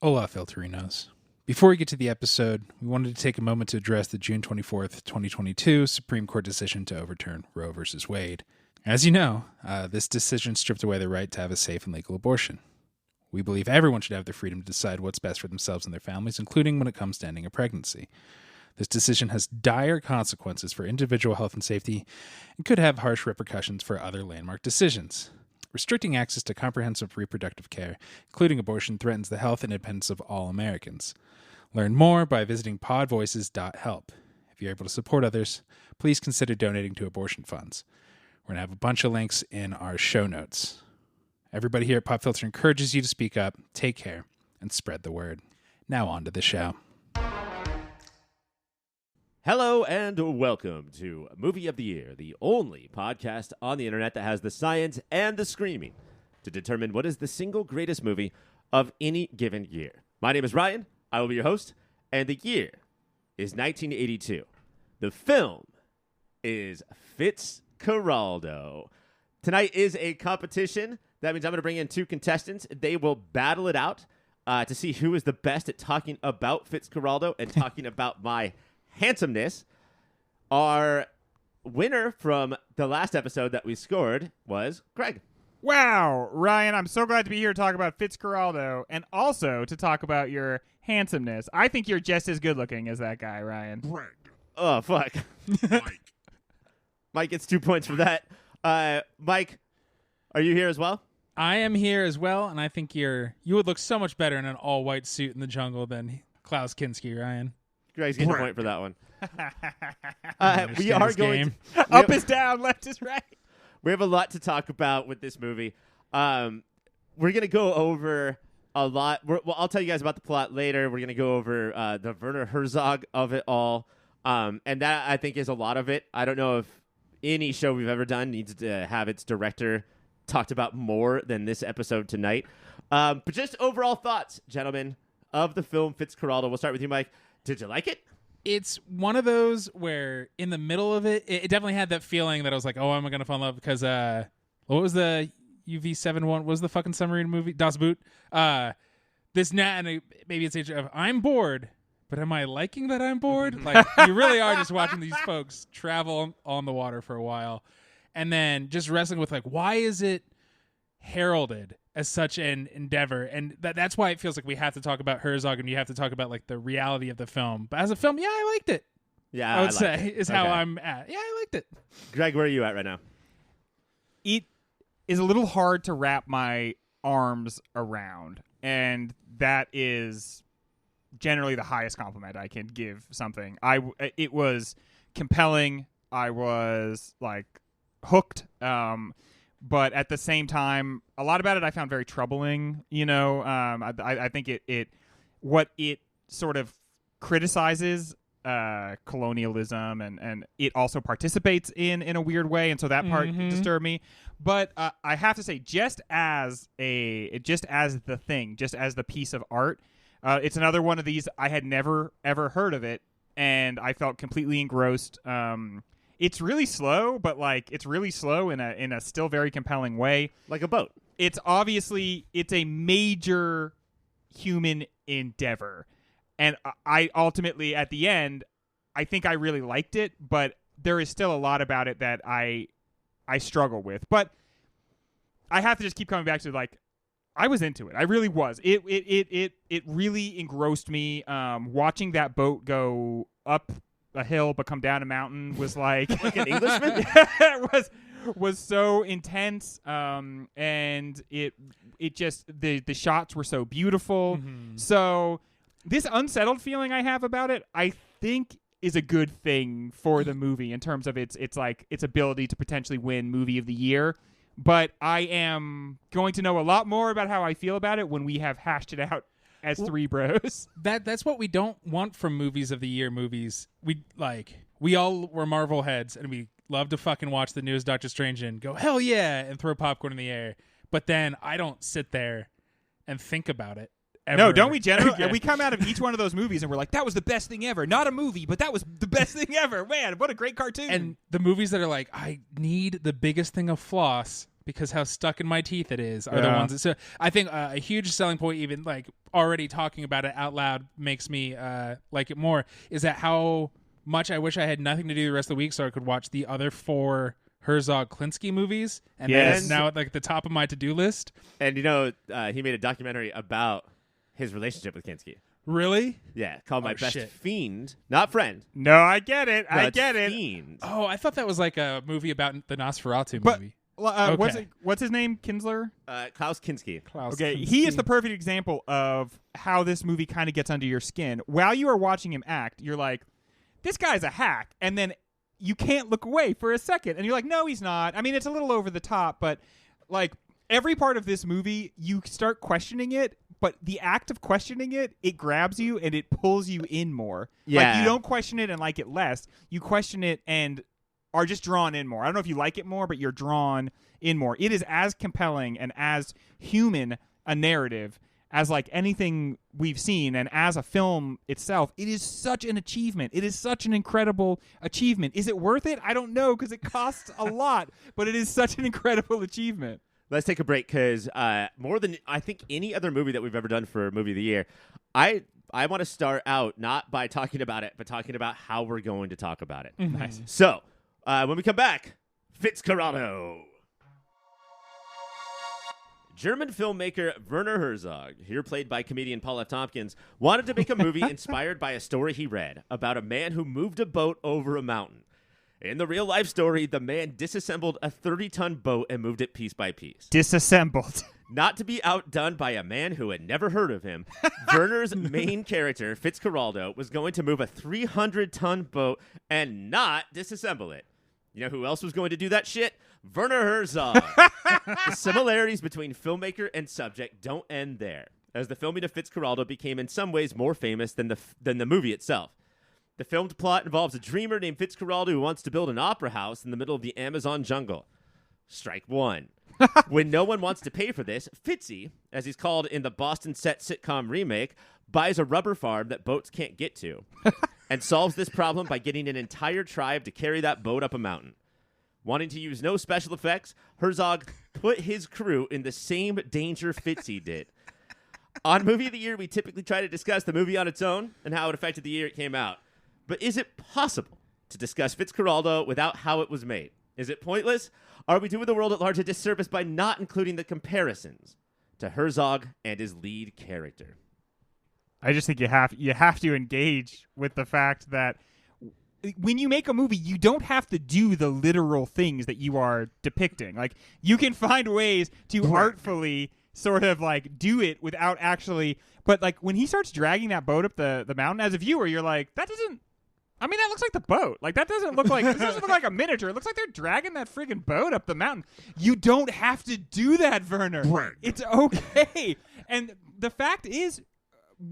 Hola, Filterinos. Before we get to the episode, we wanted to take a moment to address the June 24th, 2022 Supreme Court decision to overturn Roe v. Wade. As you know, this decision stripped away the right to have a safe and legal abortion. We believe everyone should have the freedom to decide what's best for themselves and their families, including when it comes to ending a pregnancy. This decision has dire consequences for individual health and safety and could have harsh repercussions for other landmark decisions. Restricting access to comprehensive reproductive care, including abortion, threatens the health and independence of all Americans. Learn more by visiting podvoices.help. If you're able to support others, please consider donating to abortion funds. We're going to have a bunch of links in our show notes. Everybody here at Pop Filter encourages you to speak up, take care, and spread the word. Now on to the show. Hello and welcome to Movie of the Year, the only podcast on the internet that has the science and the screaming to determine what is the single greatest movie of any given year. My name is Ryan, I will be your host, and the year is 1982. The film is Fitzcarraldo. Tonight is a competition. That means I'm going to bring in two contestants. They will battle it out to see who is the best at talking about Fitzcarraldo and talking about my handsomeness. Our winner from the last episode that we scored was Greg. Wow, Ryan, I'm so glad to be here to talk about Fitzcarraldo and also to talk about your handsomeness. I think you're just as good looking as that guy, Ryan. Greg. Oh, fuck. Mike. Mike gets 2 points for that. Mike, are you here as well? I am here as well, and I think you would look so much better in an all-white suit in the jungle than Klaus Kinski, Ryan. Greg's getting a point for that one. We are going to, Up is down, left is right. we have a lot to talk about with this movie. We're going to go over a lot. Well, I'll tell you guys about the plot later. We're going to go over the Werner Herzog of it all. And that, I think, is a lot of it. I don't know if any show we've ever done needs to have its director talked about more than this episode tonight. But just overall thoughts, gentlemen, of the film Fitzcarraldo. We'll start with you, Mike. Did you like it? It's one of those where in the middle of it definitely had that feeling that I was like, oh, am I going to fall in love? Because what was the UV71? What was the fucking submarine movie? Das Boot. This and maybe it's age of I'm bored, but am I liking that I'm bored? Like, you really are just watching these folks travel on the water for a while. And then just wrestling with, like, why is it heralded as such an endeavor? And that's why it feels like we have to talk about Herzog and you have to talk about, like, the reality of the film. But as a film, yeah, I liked it. Yeah, I would say is how I'm at. Yeah, I liked it. Greg, where are you at right now? It is a little hard to wrap my arms around, and that is generally the highest compliment I can give something. It was compelling. I was, like, hooked. But at the same time, a lot about it I found very troubling. You know, I think what it sort of criticizes colonialism and it also participates in a weird way, and so that part disturbed me. But I have to say, just as the piece of art, it's another one of these I had never ever heard of it, and I felt completely engrossed. It's really slow, but it's really slow in a still very compelling way. Like a boat. It's a major human endeavor. And I ultimately, at the end, I think I really liked it, but there is still a lot about it that I struggle with. But I have to just keep coming back to, like, I was into it. I really was. It really engrossed me. Watching that boat go up a hill but come down a mountain was like like an Englishman. It was so intense, and it just the shots were so beautiful. So this unsettled feeling I have about it, I think, is a good thing for the movie in terms of its ability to potentially win Movie of the Year. But I am going to know a lot more about how I feel about it when we have hashed it out as three bros. That's what we don't want from Movies of the Year movies. We all were Marvel heads, and we love to fucking watch the newest Doctor Strange and go, hell yeah, and throw popcorn in the air. But then I don't sit there and think about it ever. No, don't we generally? We come out of each one of those movies and we're like, that was the best thing ever. Not a movie, but that was the best thing ever. Man, what a great cartoon. And the movies that are like, I need the biggest thing of floss because how stuck in my teeth it is are the ones that, so I think a huge selling point, even like already talking about it out loud makes me like it more, is that how much I wish I had nothing to do the rest of the week so I could watch the other 4 Herzog-Klinsky movies, and Yes. that's now at like the top of my to-do list. And he made a documentary about his relationship with Kinski. Really? Yeah, called My Best Shit. Fiend, not friend. No, I get it. No, I it's get it. Fiend. Oh, I thought that was like a movie about the Nosferatu But movie. what's his name? Kinsler? Klaus Kinski. Klaus Okay, Kinski. he is the perfect example of how this movie kind of gets under your skin. While you are watching him act, you're like, this guy's a hack. And then you can't look away for a second. And you're like, no, he's not. I mean, it's a little over the top, but like every part of this movie, you start questioning it. But the act of questioning it, it grabs you and it pulls you in more. Yeah. Like, you don't question it and like it less. You question it and are just drawn in more. I don't know if you like it more, but you're drawn in more. It is as compelling and as human a narrative as like anything we've seen, and as a film itself, it is such an achievement. It is such an incredible achievement. Is it worth it? I don't know, because it costs a lot, but it is such an incredible achievement. Let's take a break because more than I think any other movie that we've ever done for Movie of the Year, I want to start out not by talking about it, but talking about how we're going to talk about it. Nice. So when we come back, Fitzcarraldo. German filmmaker Werner Herzog, here played by comedian Paul F. Tompkins, wanted to make a movie inspired by a story he read about a man who moved a boat over a mountain. In the real-life story, the man disassembled a 30-ton boat and moved it piece by piece. Disassembled. Not to be outdone by a man who had never heard of him, Werner's main character, Fitzcarraldo, was going to move a 300-ton boat and not disassemble it. You know who else was going to do that shit? Werner Herzog. The similarities between filmmaker and subject don't end there, as the filming of Fitzcarraldo became in some ways more famous than the movie itself. The filmed plot involves a dreamer named Fitzcarraldo who wants to build an opera house in the middle of the Amazon jungle. Strike one. When no one wants to pay for this, Fitzy, as he's called in the Boston set sitcom remake, buys a rubber farm that boats can't get to and solves this problem by getting an entire tribe to carry that boat up a mountain. Wanting to use no special effects, Herzog put his crew in the same danger Fitzy did. On Movie of the Year, we typically try to discuss the movie on its own and how it affected the year it came out. But is it possible to discuss Fitzcarraldo without how it was made? Is it pointless? Are we doing the world at large a disservice by not including the comparisons to Herzog and his lead character? I just think you have to engage with the fact that when you make a movie, you don't have to do the literal things that you are depicting. Like, you can find ways to artfully sort of like do it without actually. But like when he starts dragging that boat up the mountain, as a viewer, you're like, that doesn't. I mean, that looks like the boat. Like, that doesn't look like, this doesn't look like a miniature. It looks like they're dragging that friggin' boat up the mountain. You don't have to do that, Werner. Right. It's okay. And the fact is,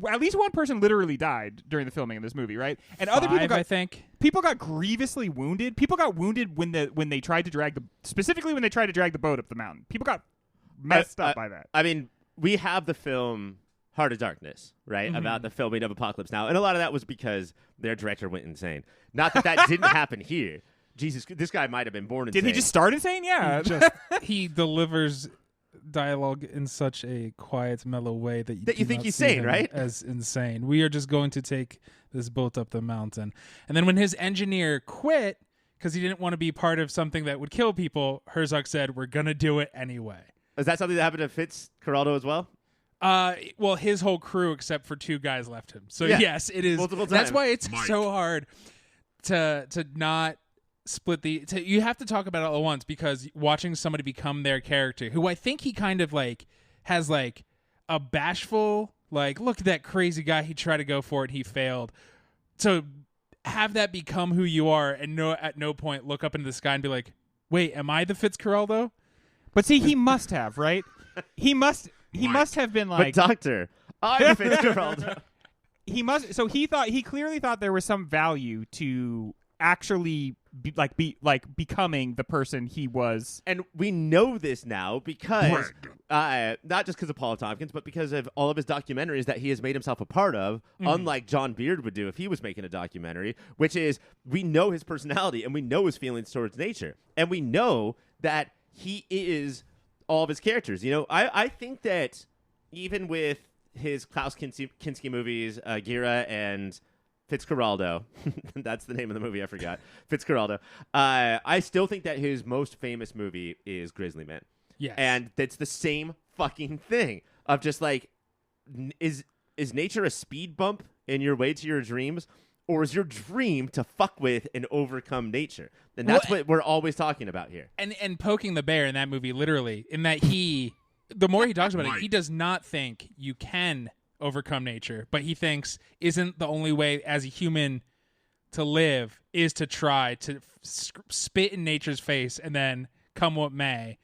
at least one person literally died during the filming of this movie, right? And other people I think. people got grievously wounded. People got wounded when they tried to drag specifically when they tried to drag the boat up the mountain. People got messed up by that. I mean, we have the film Heart of Darkness, right? About the filming of Apocalypse Now. And a lot of that was because their director went insane. Not that that didn't happen here. Jesus, this guy might have been born insane. Did he just start insane? Yeah. He delivers dialogue in such a quiet, mellow way that you That you do think not he's see sane, him right? as insane. We are just going to take this boat up the mountain. And then when his engineer quit because he didn't want to be part of something that would kill people, Herzog said, "We're going to do it anyway." Is that something that happened to Fitzcarraldo as well? Well, his whole crew except for 2 guys left him. So Yeah. yes, it is. Multiple That's times. why it's Mike. so hard to not split you have to talk about it all at once, because watching somebody become their character, who I think he kind of like has like a bashful, like, look at that crazy guy, he tried to go for it, he failed. So have that become who you are, and at no point look up into the sky and be like, wait, am I the Fitzcarraldo? But see, he must have, right? He must have been like, But Doctor, I'm Fitzcarraldo. he clearly thought there was some value to actually becoming the person he was. And we know this now because, not just because of Paul Tompkins, but because of all of his documentaries that he has made himself a part of, unlike John Beard would do if he was making a documentary, which is, we know his personality and we know his feelings towards nature. And we know that he is all of his characters. You know, I think that even with his Klaus Kinski movies, Gira and Fitzcarraldo. That's the name of the movie. I forgot. Fitzcarraldo. I still think that his most famous movie is Grizzly Man. Yes. And it's the same fucking thing of just like, is nature a speed bump in your way to your dreams? Or is your dream to fuck with and overcome nature? And that's what we're always talking about here. And poking the bear in that movie, literally, in that the more he talks about it, he does not think you can overcome nature, but he thinks isn't the only way as a human to live is to try to spit in nature's face and then come what may.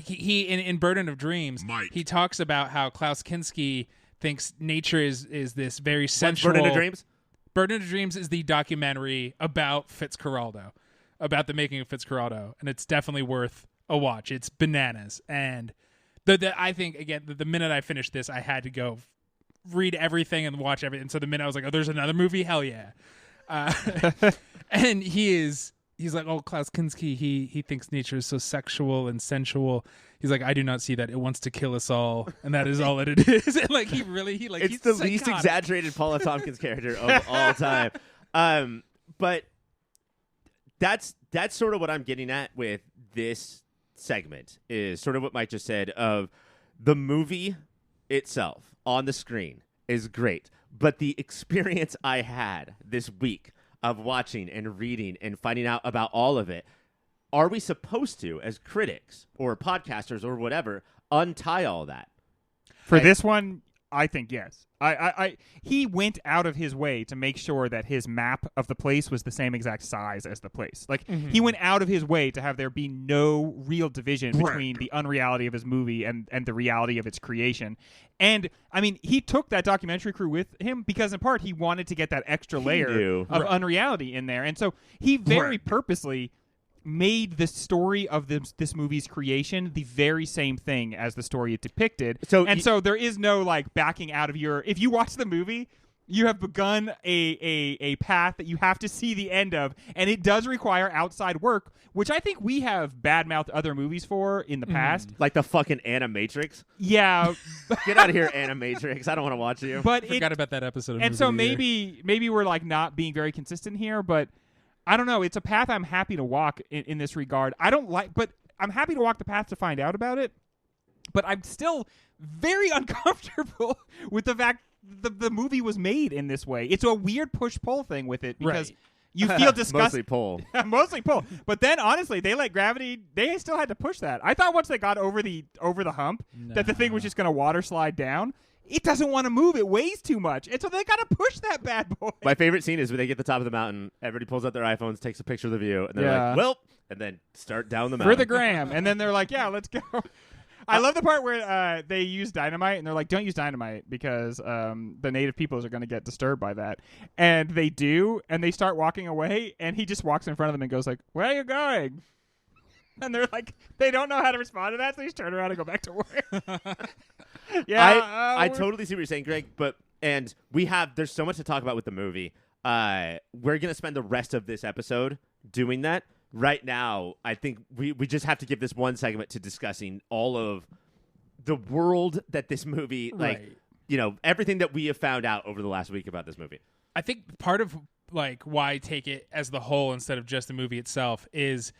He in Burden of Dreams, he talks about how Klaus Kinski thinks nature is this very sensual. Burden of Dreams? Burden of Dreams is the documentary about Fitzcarraldo, about the making of Fitzcarraldo, and it's definitely worth a watch. It's bananas. And I think, again, the minute I finished this, I had to go read everything and watch everything. And so the minute I was like, oh, there's another movie? Hell yeah. And he's like, oh, Klaus Kinski, he thinks nature is so sexual and sensual. He's like, I do not see that. It wants to kill us all, and that is all that it is. And like, it's he's the least exaggerated Paula Tompkins character of all time. But that's sort of what I'm getting at with this segment, is sort of what Mike just said, of the movie itself on the screen is great, but the experience I had this week of watching and reading and finding out about all of it, are we supposed to, as critics or podcasters or whatever, untie all that? For this one, I think yes. He went out of his way to make sure that his map of the place was the same exact size as the place. Like, he went out of his way to have there be no real division between the unreality of his movie and the reality of its creation. And, I mean, he took that documentary crew with him because, in part, he wanted to get that extra layer of unreality in there. And so he very purposely made the story of this movie's creation the very same thing as the story it depicted. So there is no like backing out of if you watch the movie, you have begun a path that you have to see the end of, and it does require outside work, which I think we have badmouthed other movies for in the past. Like the fucking Animatrix? Yeah. Get out of here, Animatrix. I don't want to watch you. But I forgot about that episode of And so maybe we're like not being very consistent here, but I don't know. It's a path I'm happy to walk in this regard. But I'm happy to walk the path to find out about it. But I'm still very uncomfortable with the fact the movie was made in this way. It's a weird push-pull thing with it because you feel disgusted. Mostly pull. But then, honestly, they let gravity. They still had to push that. I thought once they got over the hump that the thing was just going to water slide down. It doesn't want to move. It weighs too much. And so they got to push that bad boy. My favorite scene is when they get to the top of the mountain, everybody pulls out their iPhones, takes a picture of the view, and they're like, well, and then start down the mountain. For the gram. And then they're like, yeah, let's go. I love the part where they use dynamite, and they're like, don't use dynamite because the native peoples are going to get disturbed by that. And they do, and they start walking away, and he just walks in front of them and goes like, where are you going? And they're like, they don't know how to respond to that, so they just turn around and go back to work. Yeah, I totally see what you're saying, Greg. There's so much to talk about with the movie. We're gonna spend the rest of this episode doing that. Right now, I think we just have to give this one segment to discussing all of the world that this movie, everything that we have found out over the last week about this movie. I think part of like why I take it as the whole instead of just the movie itself is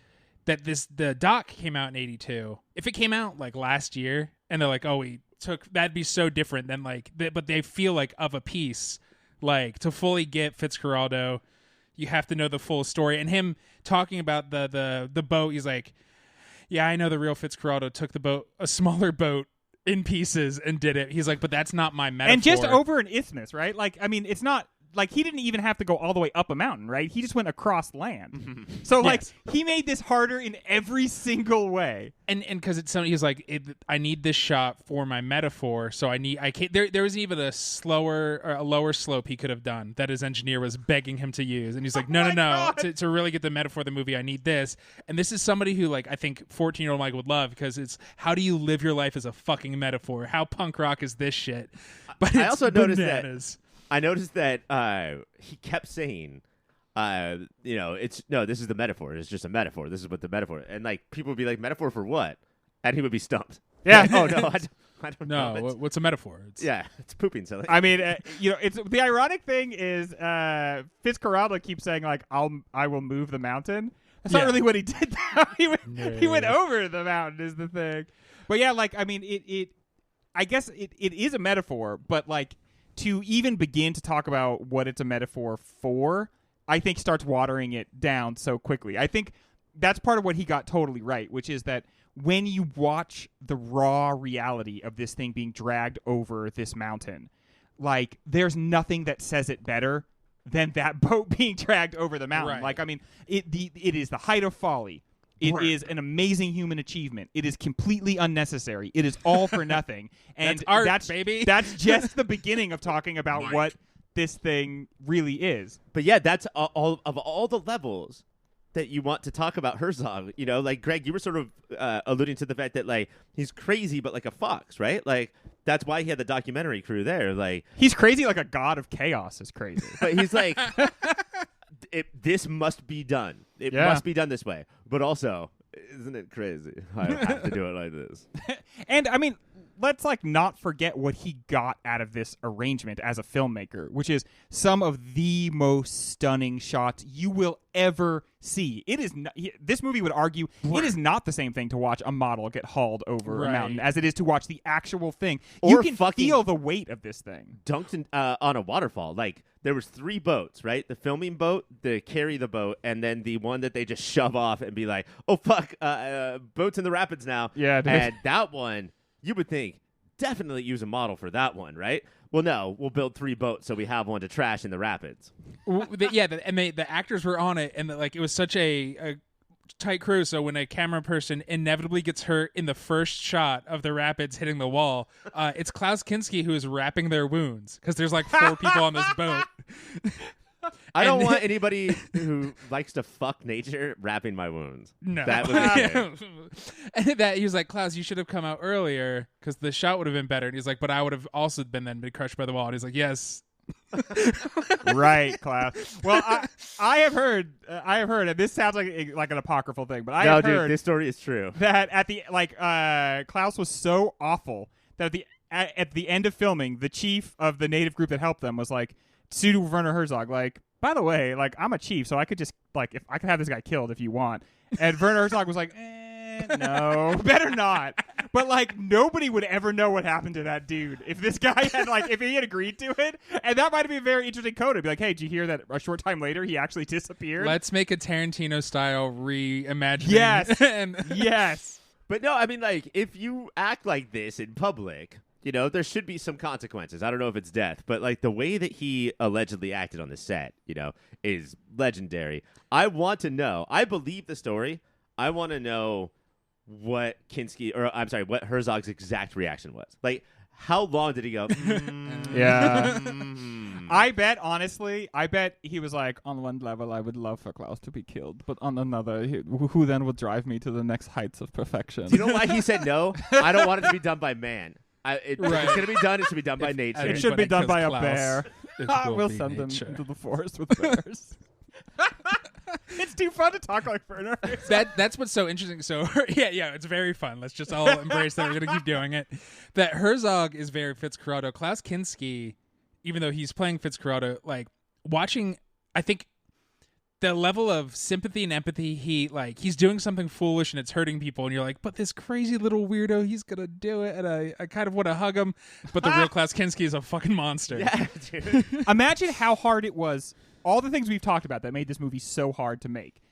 that the doc came out in 1982. If it came out like last year and they're like, oh, that'd be so different than like, but they feel like of a piece, like to fully get Fitzcarraldo, you have to know the full story. And him talking about the boat, he's like, yeah, I know the real Fitzcarraldo took the boat, a smaller boat in pieces and did it. He's like, but that's not my metaphor. And just over an isthmus, right? Like, I mean, it's not like he didn't even have to go all the way up a mountain, right? He just went across land. So like he made this harder in every single way. And because it's something, he's like, I need this shot for my metaphor. So I can't. There wasn't even a slower or a lower slope he could have done that his engineer was begging him to use. And he's like, no. To really get the metaphor of the movie, I need this. And this is somebody who like I think 14-year-old Mike would love because it's how do you live your life as a fucking metaphor? How punk rock is this shit? But I also noticed bananas. I noticed that he kept saying, this is the metaphor. It's just a metaphor. This is what the metaphor. And like people would be like, metaphor for what? And he would be stumped. Yeah. Like, oh no, I don't No, know. what's a metaphor? It's pooping silly. I mean, it's the ironic thing is Fitzcarraldo keeps saying like I will move the mountain. That's not really what he did. Though. He went over the mountain is the thing. But yeah, like I mean, I guess it is a metaphor, but like to even begin to talk about what it's a metaphor for, I think starts watering it down so quickly. I think that's part of what he got totally right, which is that when you watch the raw reality of this thing being dragged over this mountain, like there's nothing that says it better than that boat being dragged over the mountain. Right. Like, I mean, it is the height of folly. It is an amazing human achievement. It is completely unnecessary. It is all for nothing. And that's art, baby. That's just the beginning of talking about what this thing really is. But yeah, that's all the levels that you want to talk about Herzog. You know, like Greg, you were sort of alluding to the fact that like he's crazy, but like a fox, right? Like that's why he had the documentary crew there. Like he's crazy, like a god of chaos is crazy. But he's like, this must be done. It must be done this way. But also, isn't it crazy? I have to do it like this. And I mean, let's like not forget what he got out of this arrangement as a filmmaker, which is some of the most stunning shots you will ever see. It is this movie would argue it is not the same thing to watch a model get hauled over a mountain as it is to watch the actual thing. Or you can fucking feel the weight of this thing. Dunked on a waterfall. Like there was 3 boats, right? The filming boat, the carry the boat, and then the one that they just shove off and be like, oh fuck, boat's in the rapids now. Yeah, dude. And that one, you would think, definitely use a model for that one, right? Well, no, we'll build 3 boats so we have one to trash in the rapids. And the actors were on it, and like it was such a tight crew. So when a camera person inevitably gets hurt in the first shot of the rapids hitting the wall, it's Klaus Kinski who is wrapping their wounds because there's like 4 people on this boat. I don't want anybody who likes to fuck nature wrapping my wounds. No. That would be And that he was like, Klaus, you should have come out earlier because the shot would have been better. And he's like, but I would have also been crushed by the wall. And he's like, yes. Right, Klaus. Well, I have heard, and this sounds like an apocryphal thing, but I have heard this story is true. that at the Klaus was so awful that at the end of filming, the chief of the native group that helped them was like, to Werner Herzog, like, by the way, like, I'm a chief, so I could just, like, if I could have this guy killed if you want. And Werner Herzog was like, no, better not. But, like, nobody would ever know what happened to that dude if this guy had, like, if he had agreed to it. And that might be a very interesting code. It'd be like, hey, did you hear that a short time later he actually disappeared? Let's make a Tarantino-style reimagining. Yes. Yes. But no, I mean, like, if you act like this in public, you know, there should be some consequences. I don't know if it's death, but like the way that he allegedly acted on the set, you know, is legendary. I want to know. I believe the story. I want to know what what Herzog's exact reaction was. Like, how long did he go? Yeah. I bet he was like, on one level, I would love for Klaus to be killed, but on another, who then would drive me to the next heights of perfection? Do you know why he said no? I don't want it to be done by man. If it's going to be done, it should be done by nature. It should be done by a Klaus, bear. We'll send them into the forest with bears. It's too fun to talk like Werner. That's what's so interesting. So yeah, it's very fun. Let's just all embrace that. We're gonna keep doing it. That Herzog is very Fitzcarraldo. Klaus Kinski, even though he's playing Fitzcarraldo, like watching, I think the level of sympathy and empathy, he's doing something foolish and it's hurting people, and you're like, but this crazy little weirdo, he's gonna do it, and I kind of want to hug him, but the real Klaus Kinski is a fucking monster. Yeah, dude. Imagine how hard it was, all the things we've talked about that made this movie so hard to make.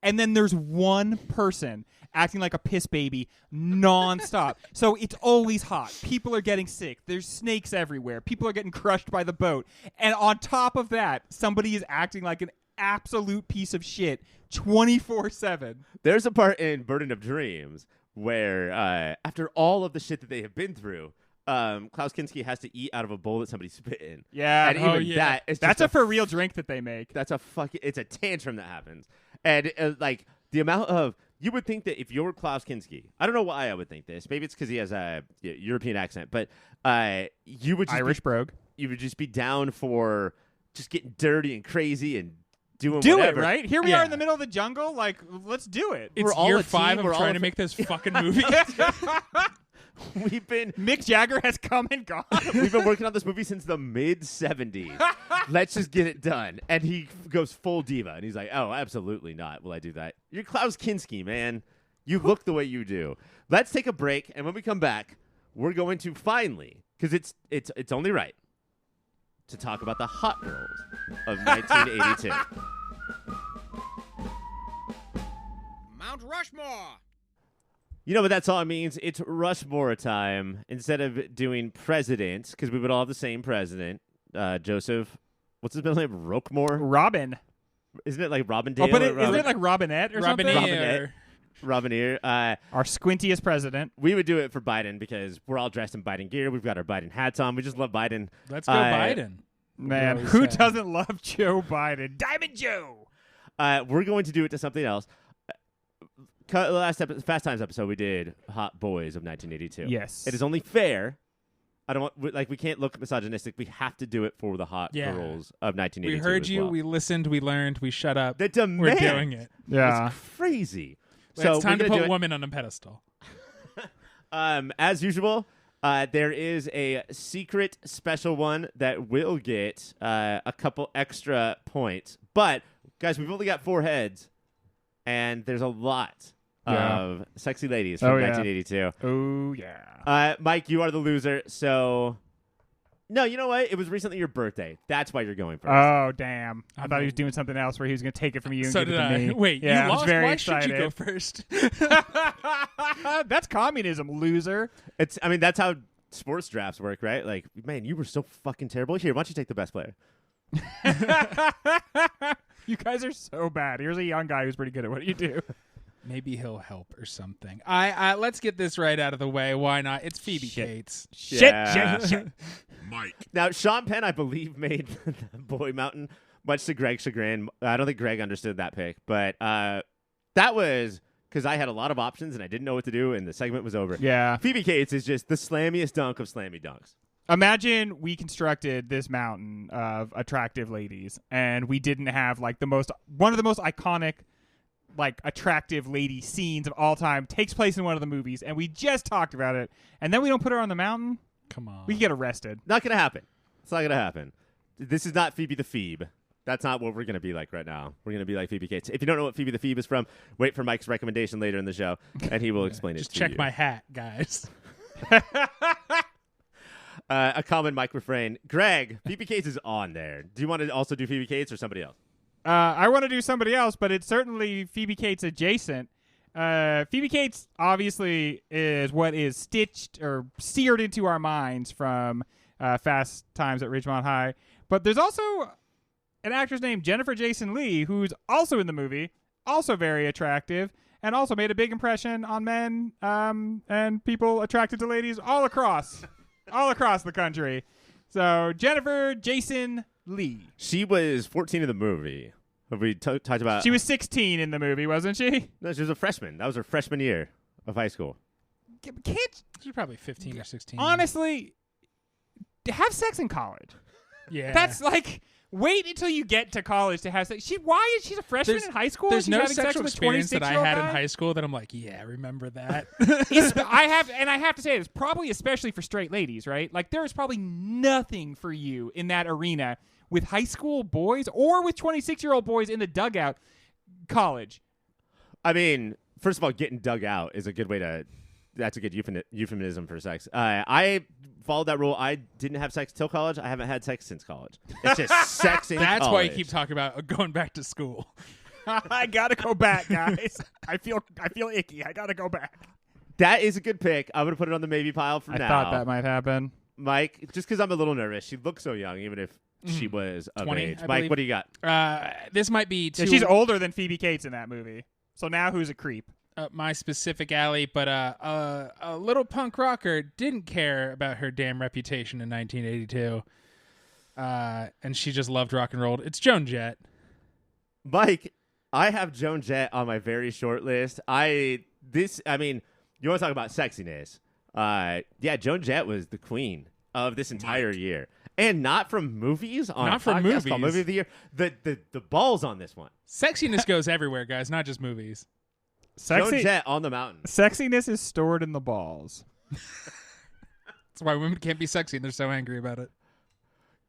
And then there's one person acting like a piss baby nonstop. So it's always hot. People are getting sick. There's snakes everywhere. People are getting crushed by the boat. And on top of that, somebody is acting like an absolute piece of shit 24/7. There's a part in Burden of Dreams where after all of the shit that they have been through, Klaus Kinski has to eat out of a bowl that somebody spit in. Yeah. And even that is that's just a for real drink that they make. That's it's a tantrum that happens. And like the amount of, you would think that if you're Klaus Kinski, I don't know why I would think this. Maybe it's because he has a European accent, but you would just Irish brogue. You would just be down for just getting dirty and crazy and do it, whatever. right? Here we are in the middle of the jungle. Like, let's do it. It's We're all year a 5 team. of We're trying all to make this fucking movie. Mick Jagger has come and gone. We've been working on this movie since the mid-'70s. Let's just get it done. And he goes full diva, and he's like, "Oh, absolutely not. Will I do that? You're Klaus Kinski, man. You look the way you do." Let's take a break, and when we come back, we're going to finally, because it's only right, to talk about the hot girls of 1982. Mount Rushmore. You know what that song means? It's Rushmore time. Instead of doing presidents, because we would all have the same president, Joseph, what's his middle name? Roquemore? Robin. Isn't it like Robin Oh, Dale? but or isn't it like Robinette or something? Robinette. Our squintiest president. We would do it for Biden because we're all dressed in Biden gear. We've got our Biden hats on. We just love Biden. Let's go Biden. Man, always who say. doesn't love Joe Biden? Diamond Joe. We're going to do it to something else. Last Fast Times episode, we did Hot Boys of 1982. Yes. It is only fair. I don't want we can't look misogynistic. We have to do it for the hot girls of 1982. We heard as you. well. We listened. We learned. We shut up. The demand. We're doing it. Yeah. It's crazy. So it's time to we're gonna put do women on a pedestal. it. As usual, there is a secret special one that will get a couple extra points. But guys, we've only got 4 heads, and there's a lot of sexy ladies from 1982. Oh, yeah. Mike, you are the loser. So, no, you know what? It was recently your birthday. That's why you're going first. Oh, damn. I I'm thought he a- was doing something else where he was going to take it from you and So give it did to I. me. Wait, yeah, you I was lost. very Why excited. should you go first? That's communism, loser. That's how sports drafts work, right? Like, man, you were so fucking terrible. Here, why don't you take the best player? You guys are so bad. Here's a young guy who's pretty good at what you do. Maybe he'll help or something. I let's get this right out of the way. Why not? It's Phoebe Cates. Shit. Mike. Now, Sean Penn, I believe, made the Boy Mountain, much to Greg's chagrin. I don't think Greg understood that pick, but that was because I had a lot of options and I didn't know what to do, and the segment was over. Yeah. Phoebe Cates is just the slammiest dunk of slammy dunks. Imagine we constructed this mountain of attractive ladies, and we didn't have like one of the most iconic, like attractive lady scenes of all time takes place in one of the movies, and we just talked about it, and then we don't put her on the mountain. Come on. We could get arrested. Not going to happen. It's not going to happen. This is not Phoebe the Phoebe. That's not what we're going to be like right now. We're going to be like Phoebe Cates. If you don't know what Phoebe the Phoebe is from, wait for Mike's recommendation later in the show, and he will explain it Just to check you. my hat, guys. A common Mike refrain. Greg, Phoebe Cates is on there. Do you want to also do Phoebe Cates or somebody else? I want to do somebody else, but it's certainly Phoebe Cates adjacent. Phoebe Cates obviously is what is stitched or seared into our minds from Fast Times at Ridgemont High. But there's also an actress named Jennifer Jason Leigh who's also in the movie, also very attractive, and also made a big impression on men and people attracted to ladies all across the country. So Jennifer Jason Leigh. She was 14 in the movie. Have we talked about? She was 16 in the movie, wasn't she? No, she was a freshman. That was her freshman year of high school. Can't She's probably 15 or 16. honestly have sex in college. Yeah. That's like wait until you get to college to have sex. She's a freshman in high school. There's She's no having sex sexual with a experience that I 26-year-old had guy? in high school that I'm like, yeah, remember that. I have to say it's probably especially for straight ladies, right? Like there is probably nothing for you in that arena with high school boys or with 26-year-old boys in the dugout. College. I mean, first of all, getting dug out is a good way to. That's a good euphemism for sex. I followed that rule. I didn't have sex till college. I haven't had sex since college. It's just sex in That's college. why you keep talking about going back to school. I gotta go back, guys. I feel icky. I gotta go back. That is a good pick. I'm gonna put it on the maybe pile for I now. thought that might happen. Mike, just because I'm a little nervous. She looks so young, even if she was of 20, age. I Mike, believe. what do you got? This might be too Yeah, she's older than Phoebe Cates in that movie. So now who's a creep? my specific alley, but a little punk rocker didn't care about her damn reputation in 1982. And she just loved rock and roll. It's Joan Jett. Mike, I have Joan Jett on my very short list. You want to talk about sexiness? Yeah, Joan Jett was the queen of this entire year, and not from movies. On Not a from podcast called movies. Movie of the Year. The balls on this one. Sexiness goes everywhere, guys, not just movies. Joan Jett on the mountain. Sexiness is stored in the balls. That's why women can't be sexy, and they're so angry about it.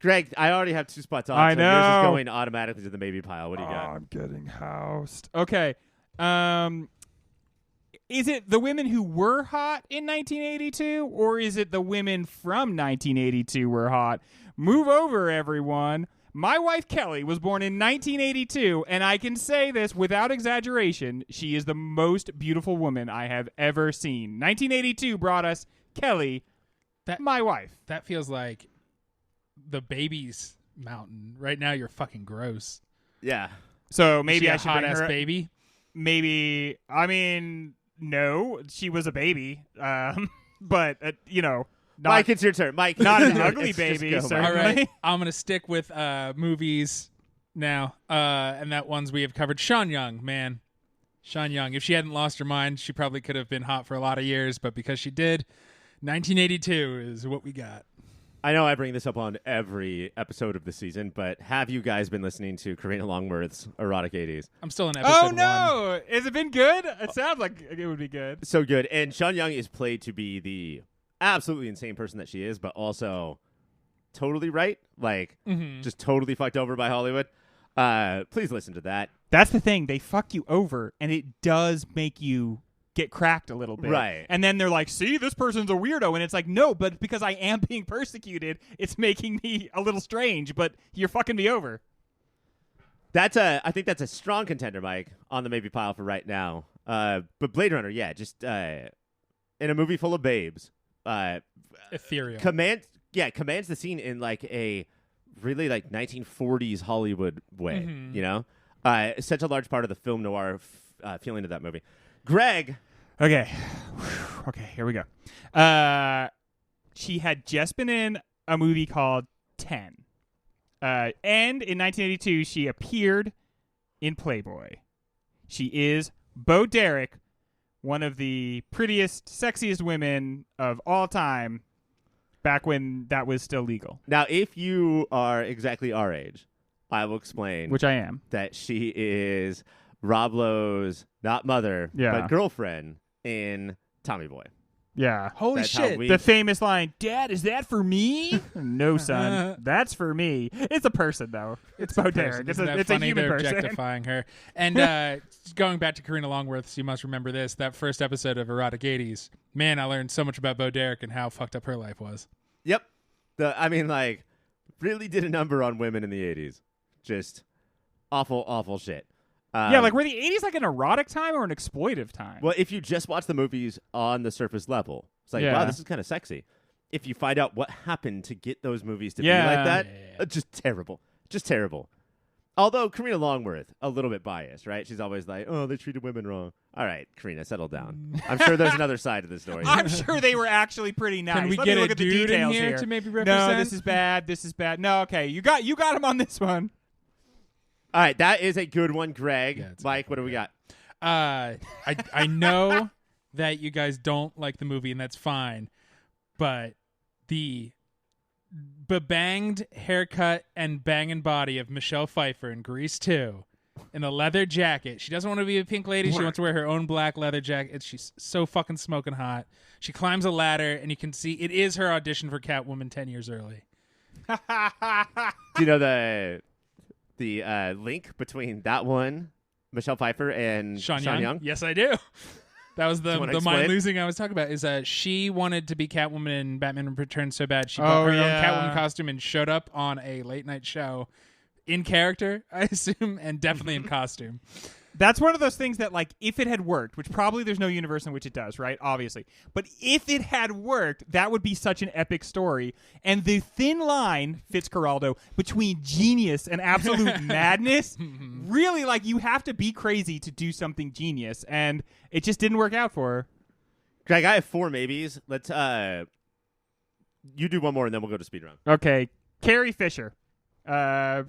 Greg, I already have 2 spots on. I so yours is know. going automatically to the maybe pile. What do you got? I'm getting housed. Okay. Is it the women who were hot in 1982, or is it the women from 1982 were hot? Move over, everyone. My wife Kelly was born in 1982, and I can say this without exaggeration. She is the most beautiful woman I have ever seen. 1982 brought us Kelly, my wife. That feels like the baby's mountain. Right now, you're fucking gross. Yeah. So Is maybe she a I should bring hot-ass her. baby. Maybe. I mean, no, she was a baby. But not. Mike, it's your turn. Mike, Not an Just ugly go, baby, Mike. certainly. All right, I'm gonna stick with movies now, and that ones we have covered. Sean Young, man, Sean Young. If she hadn't lost her mind, she probably could have been hot for a lot of years, but because she did, 1982 is what we got. I know I bring this up on every episode of the season, but have you guys been listening to Karina Longworth's Erotic 80s? I'm still in episode Oh one. no! Has it been good? It sounds like it would be good. So good. And Sean Young is played to be the absolutely insane person that she is, but also totally right. Like, just totally fucked over by Hollywood. Please listen to that. That's the thing. They fuck you over, and it does make you get cracked a little bit. Right. And then they're like, see, this person's a weirdo. And it's like, no, but because I am being persecuted, it's making me a little strange, but you're fucking me over. I think that's a strong contender, Mike, on the maybe pile for right now. But Blade Runner, yeah, just in a movie full of babes, Ethereal. commands the scene in like a really like 1940s Hollywood way. You know, such a large part of the film noir feeling of that movie. Greg, Okay. Okay, here we go. She had just been in a movie called 10. And in 1982, she appeared in Playboy. She is Bo Derek, one of the prettiest, sexiest women of all time, back when that was still legal, now if you are exactly our age, I will explain which I am. that she is Rob Lowe's not mother, Yeah. but girlfriend in Tommy Boy. Yeah. Holy That's how shit. we- The famous line, Dad, is that for me? No, son. That's for me. It's a person, though. It's Bo Derek. It's Isn't that a funny? human They're person. objectifying her. And going back to Karina Longworth, you must remember this. That first episode of Erotic 80s. Man, I learned so much about Bo Derek and how fucked up her life was. Yep. Really did a number on women in the 80s. Just awful, awful shit. Yeah, like were the 80s like an erotic time or an exploitive time? Well, if you just watch the movies on the surface level, it's like, Yeah. wow, this is kind of sexy. If you find out what happened to get those movies to Yeah. be like that, Yeah. just terrible. Just terrible. Although Karina Longworth, a little bit biased, right? She's always like, oh, they treated women wrong. All right, Karina, settle down. I'm sure there's another side to the story. I'm sure they were actually pretty nice. Can we Let get me a look at the dude in details here to maybe represent? No, this is bad. This is bad. No, okay. You got him on this one. All right, that is a good one, Greg. Yeah, it's a Mike, good what do we got? I know that you guys don't like the movie, and that's fine. But the bebanged haircut and banging body of Michelle Pfeiffer in Grease 2 in a leather jacket. She doesn't want to be a pink lady. She wants to wear her own black leather jacket. She's so fucking smoking hot. She climbs a ladder, and you can see it is her audition for Catwoman 10 years early. Do you know the link between that one, Michelle Pfeiffer, and Sean Young? Young? Yes, I do. That was Do you the wanna mind explain? losing I was talking about. Is that she wanted to be Catwoman in Batman Returns so bad she Oh, bought her yeah. own Catwoman costume and showed up on a late night show in character, I assume, and definitely in costume. That's one of those things that, like, if it had worked, which probably there's no universe in which it does, right? Obviously. But if it had worked, that would be such an epic story. And the thin line, Fitzcarraldo, between genius and absolute madness, really, like, you have to be crazy to do something genius. And it just didn't work out for her. Greg, I have 4 maybes. Let's you do one more, and then we'll go to speed round. Okay. Carrie Fisher. Carrie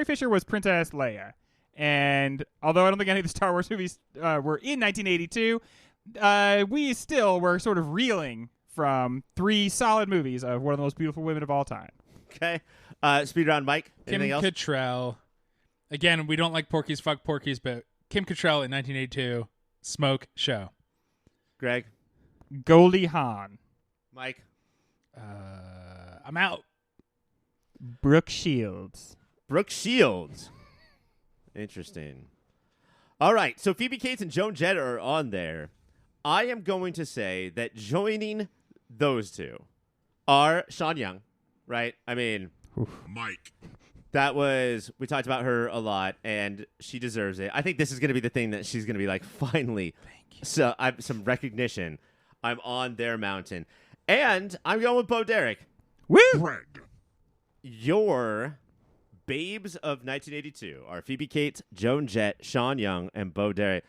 Fisher was Princess Leia. And although I don't think any of the Star Wars movies were in 1982, we still were sort of reeling from 3 solid movies of one of the most beautiful women of all time. Okay. Speed round, Mike. Kim Anything else? Cattrall. Again, we don't like Porky's, fuck Porky's, but Kim Cattrall in 1982, Smoke Show. Greg. Goldie Hawn. Mike. I'm out. Brooke Shields. Brooke Shields. Interesting. All right, so Phoebe Cates and Joan Jett are on there. I am going to say that joining those two are Sean Young, right? I mean, Mike. we talked about her a lot, and she deserves it. I think this is going to be the thing that she's going to be like, finally, so some recognition. I'm on their mountain. And I'm going with Bo Derek. Woo! Greg. Your babes of 1982 are Phoebe Cates, Joan Jett, Sean Young, and Bo Derek.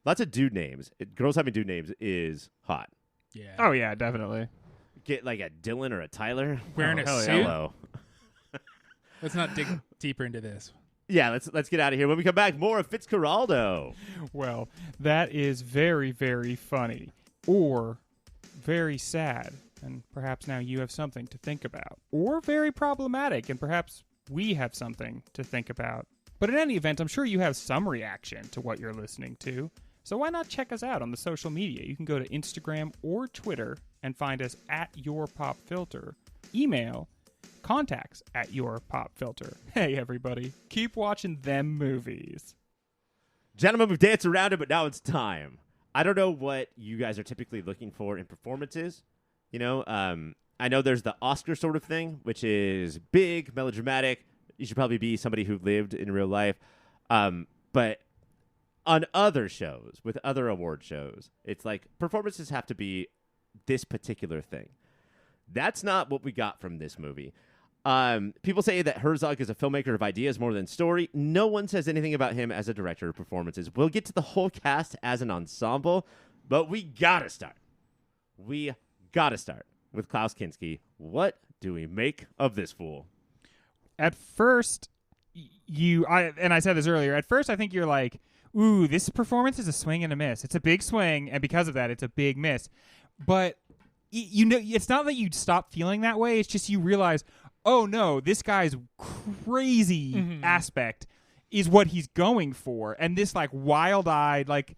Lots of dude names. Girls having dude names is hot. Yeah. Oh, yeah, definitely. Get like a Dylan or a Tyler. Wearing a hell suit. yeah. Hello. Let's not dig deeper into this. Yeah, let's get out of here. When we come back, more of Fitzcarraldo. Well, that is very, very funny. Or very sad. And perhaps now you have something to think about. Or very problematic, and perhaps we have something to think about. But in any event, I'm sure you have some reaction to what you're listening to. So why not check us out on the social media? You can go to Instagram or Twitter and find us at YourPopFilter. Email contacts@YourPopFilter. Hey, everybody. Keep watching them movies. Gentlemen, we've danced around it, but now it's time. I don't know what you guys are typically looking for in performances. You know, I know there's the Oscar sort of thing, which is big, melodramatic. You should probably be somebody who lived in real life. But on other shows, with other award shows, it's like performances have to be this particular thing. That's not what we got from this movie. People say that Herzog is a filmmaker of ideas more than story. No one says anything about him as a director of performances. We'll get to the whole cast as an ensemble, but we gotta start. We gotta start with Klaus Kinski. What do we make of this fool? At first, I said this earlier, at first I think you're like, ooh, this performance is a swing and a miss. It's a big swing, and because of that, it's a big miss. But, you know, it's not that you stop feeling that way. It's just you realize, oh, no, this guy's crazy aspect is what he's going for. And this, like, wild-eyed, like,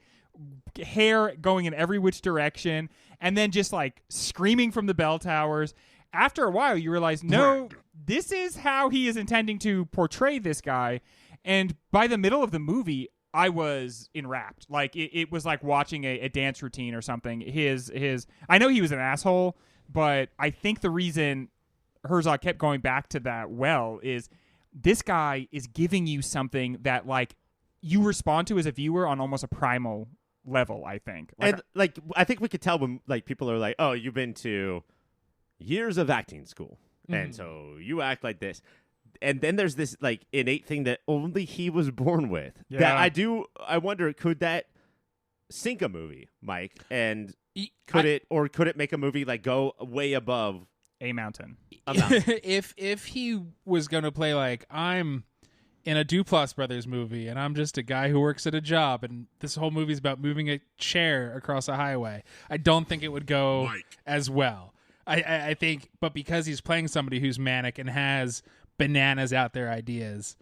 hair going in every which direction, and then just, like, screaming from the bell towers. After a while, you realize, no, this is how he is intending to portray this guy. And by the middle of the movie, I was enwrapped. Like, it was like watching a dance routine or something. I know he was an asshole, but I think the reason Herzog kept going back to that is this guy is giving you something that, like, you respond to as a viewer on almost a primal level, I think. And, like, I think we could tell when, like, people are like, oh, you've been to years of acting school, and so you act like this. And then there's this, like, innate thing that only he was born with. Yeah. That I wonder, could that sink a movie, Mike? And could it make a movie, like, go way above a mountain? If he was going to play, like, I'm in a Duplass Brothers movie and I'm just a guy who works at a job and this whole movie's about moving a chair across a highway, I don't think it would go as well. I think, but because he's playing somebody who's manic and has bananas out there ideas,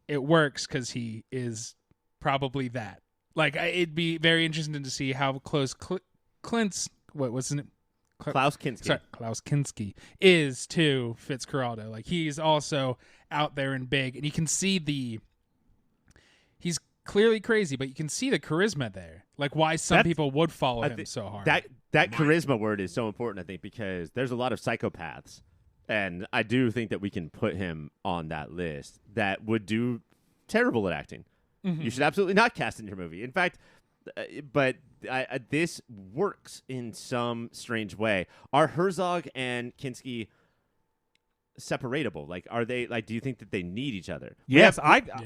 it works because he is probably that. Like, it'd be very interesting to see how close Klaus Kinski. Sorry, Klaus Kinski is to Fitzcarraldo. Like, he's also out there and big, and you can see he's clearly crazy, but you can see the charisma there. Like, why some people would follow him so hard. That charisma word is so important, I think, because there's a lot of psychopaths, and I do think that we can put him on that list that would do terrible at acting. You should absolutely not cast in your movie. In fact, but this works in some strange way. Are Herzog and Kinski separatable? Like, are they, like, do you think that they need each other? Yes,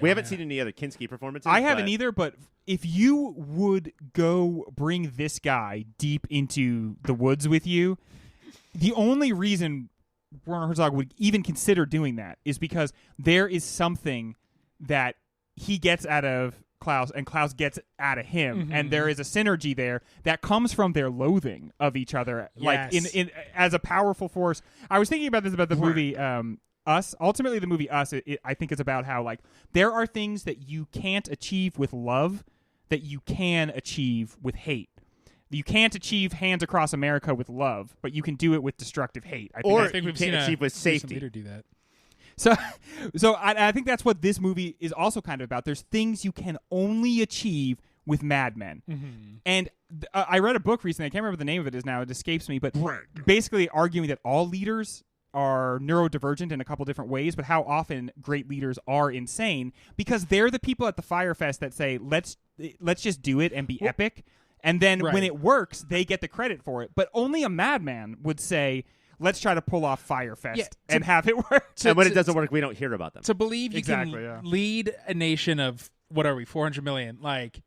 we haven't seen any other Kinski performances. I haven't either, but if you would go bring this guy deep into the woods with you, the only reason Werner Herzog would even consider doing that is because there is something that he gets out of Klaus and Klaus gets out of him, and there is a synergy there that comes from their loathing of each other, like in as a powerful force. I was thinking about this about the movie Us. Ultimately, the movie Us, I think, is about how, like, there are things that you can't achieve with love that you can achieve with hate. you can't achieve hands across America with love, but you can do it with destructive hate. I think Or that's- I think you we've can't seen a achieve with recent safety. leader do that. So I think that's what this movie is also kind of about. There's things you can only achieve with madmen. And I read a book recently. I can't remember the name of it is now. It escapes me. But basically arguing that all leaders are neurodivergent in a couple different ways, but how often great leaders are insane because they're the people at the Fire Fest that say, let's just do it and be epic. And then when it works, they get the credit for it. But only a madman would say, let's try to pull off Fire Fest and have it work. And when it doesn't work, we don't hear about them. To believe you Exactly, can yeah. lead a nation of, what are we, 400 million, like,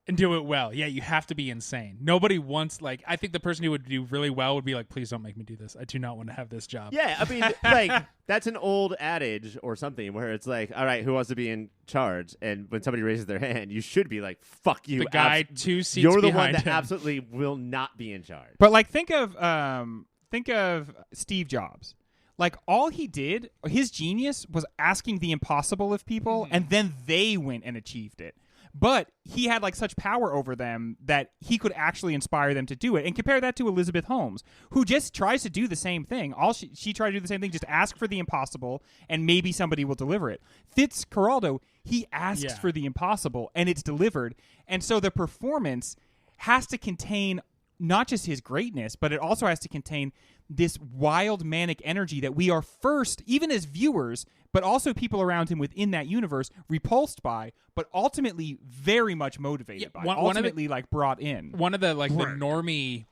and do it well. Yeah, you have to be insane. Nobody wants, like, I think the person who would do really well would be like, please don't make me do this. I do not want to have this job. Yeah, I mean, like, that's an old adage or something where it's like, all right, who wants to be in charge? And when somebody raises their hand, you should be like, fuck you. The guy 2 seats You're the one behind that him. absolutely will not be in charge. But like think of Steve Jobs. Like all he did, his genius was asking the impossible of people and then they went and achieved it. But he had like such power over them that he could actually inspire them to do it. And compare that to Elizabeth Holmes, who just tries to do the same thing. All she tried to do the same thing, just ask for the impossible and maybe somebody will deliver it. Fitzcarraldo, he asks for the impossible and it's delivered. And so the performance has to contain not just his greatness, but it also has to contain this wild manic energy that we are first, even as viewers, but also people around him within that universe, repulsed by, but ultimately very much motivated by. Ultimately, like brought in. One of the, like, the normie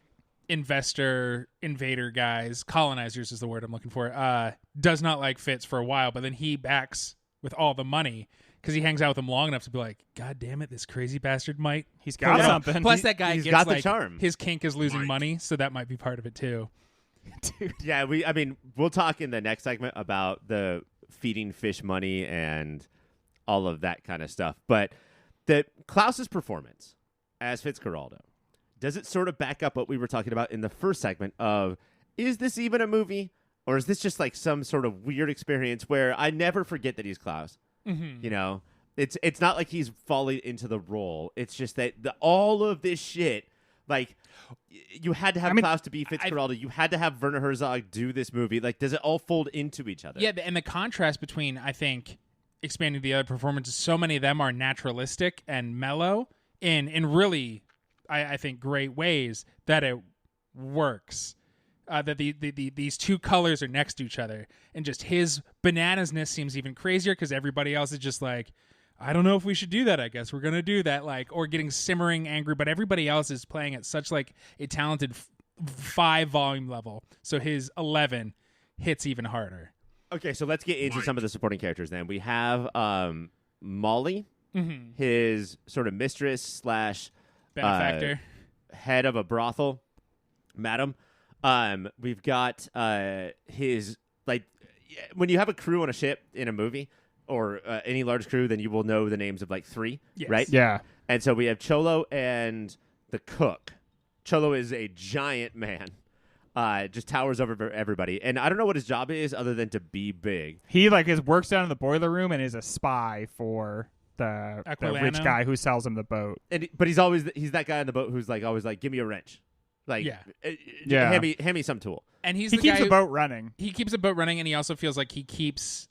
investor invader guys, colonizers is the word I'm looking for, does not like Fitz for a while, but then he backs with all the money because he hangs out with him long enough to be like, God damn it, this crazy bastard might. He's got something. Plus, that guy he's gets got the like charm. his kink is losing Mike. money, so that might be part of it too. Dude. Yeah, we'll talk in the next segment about the feeding fish money and all of that kind of stuff. But Klaus's performance as Fitzcarraldo, does it sort of back up what we were talking about in the first segment of, is this even a movie? Or is this just like some sort of weird experience where I never forget that he's Klaus? You know, it's not like he's falling into the role. It's just that all of this shit, like, you had to have Klaus to be Fitzcarraldo. You had to have Werner Herzog do this movie. Like, does it all fold into each other? Yeah, and the contrast between, I think, expanding the other performances, so many of them are naturalistic and mellow in really, I think, great ways that it works. That these two colors are next to each other, and just his bananasness seems even crazier because everybody else is just like, I don't know if we should do that. I guess we're gonna do that, like, or getting simmering angry. But everybody else is playing at such like a talented 5 volume level, so his 11 hits even harder. Okay, so let's get into some of the supporting characters then. We have Molly, his sort of mistress slash Benefactor. head of a brothel, madam. We've got his, like, when you have a crew on a ship in a movie or any large crew, then you will know the names of like 3, Yes. right? Yeah. And so we have Cholo and the cook. Cholo is a giant man, just towers over everybody. And I don't know what his job is other than to be big. He works down in the boiler room and is a spy for the rich Aquilano? guy who sells him the boat. But he's always he's that guy on the boat who's like always like, give me a wrench, like, Yeah. hand me some tool. And He the keeps guy the boat running. He keeps the boat running, and he also feels like he keeps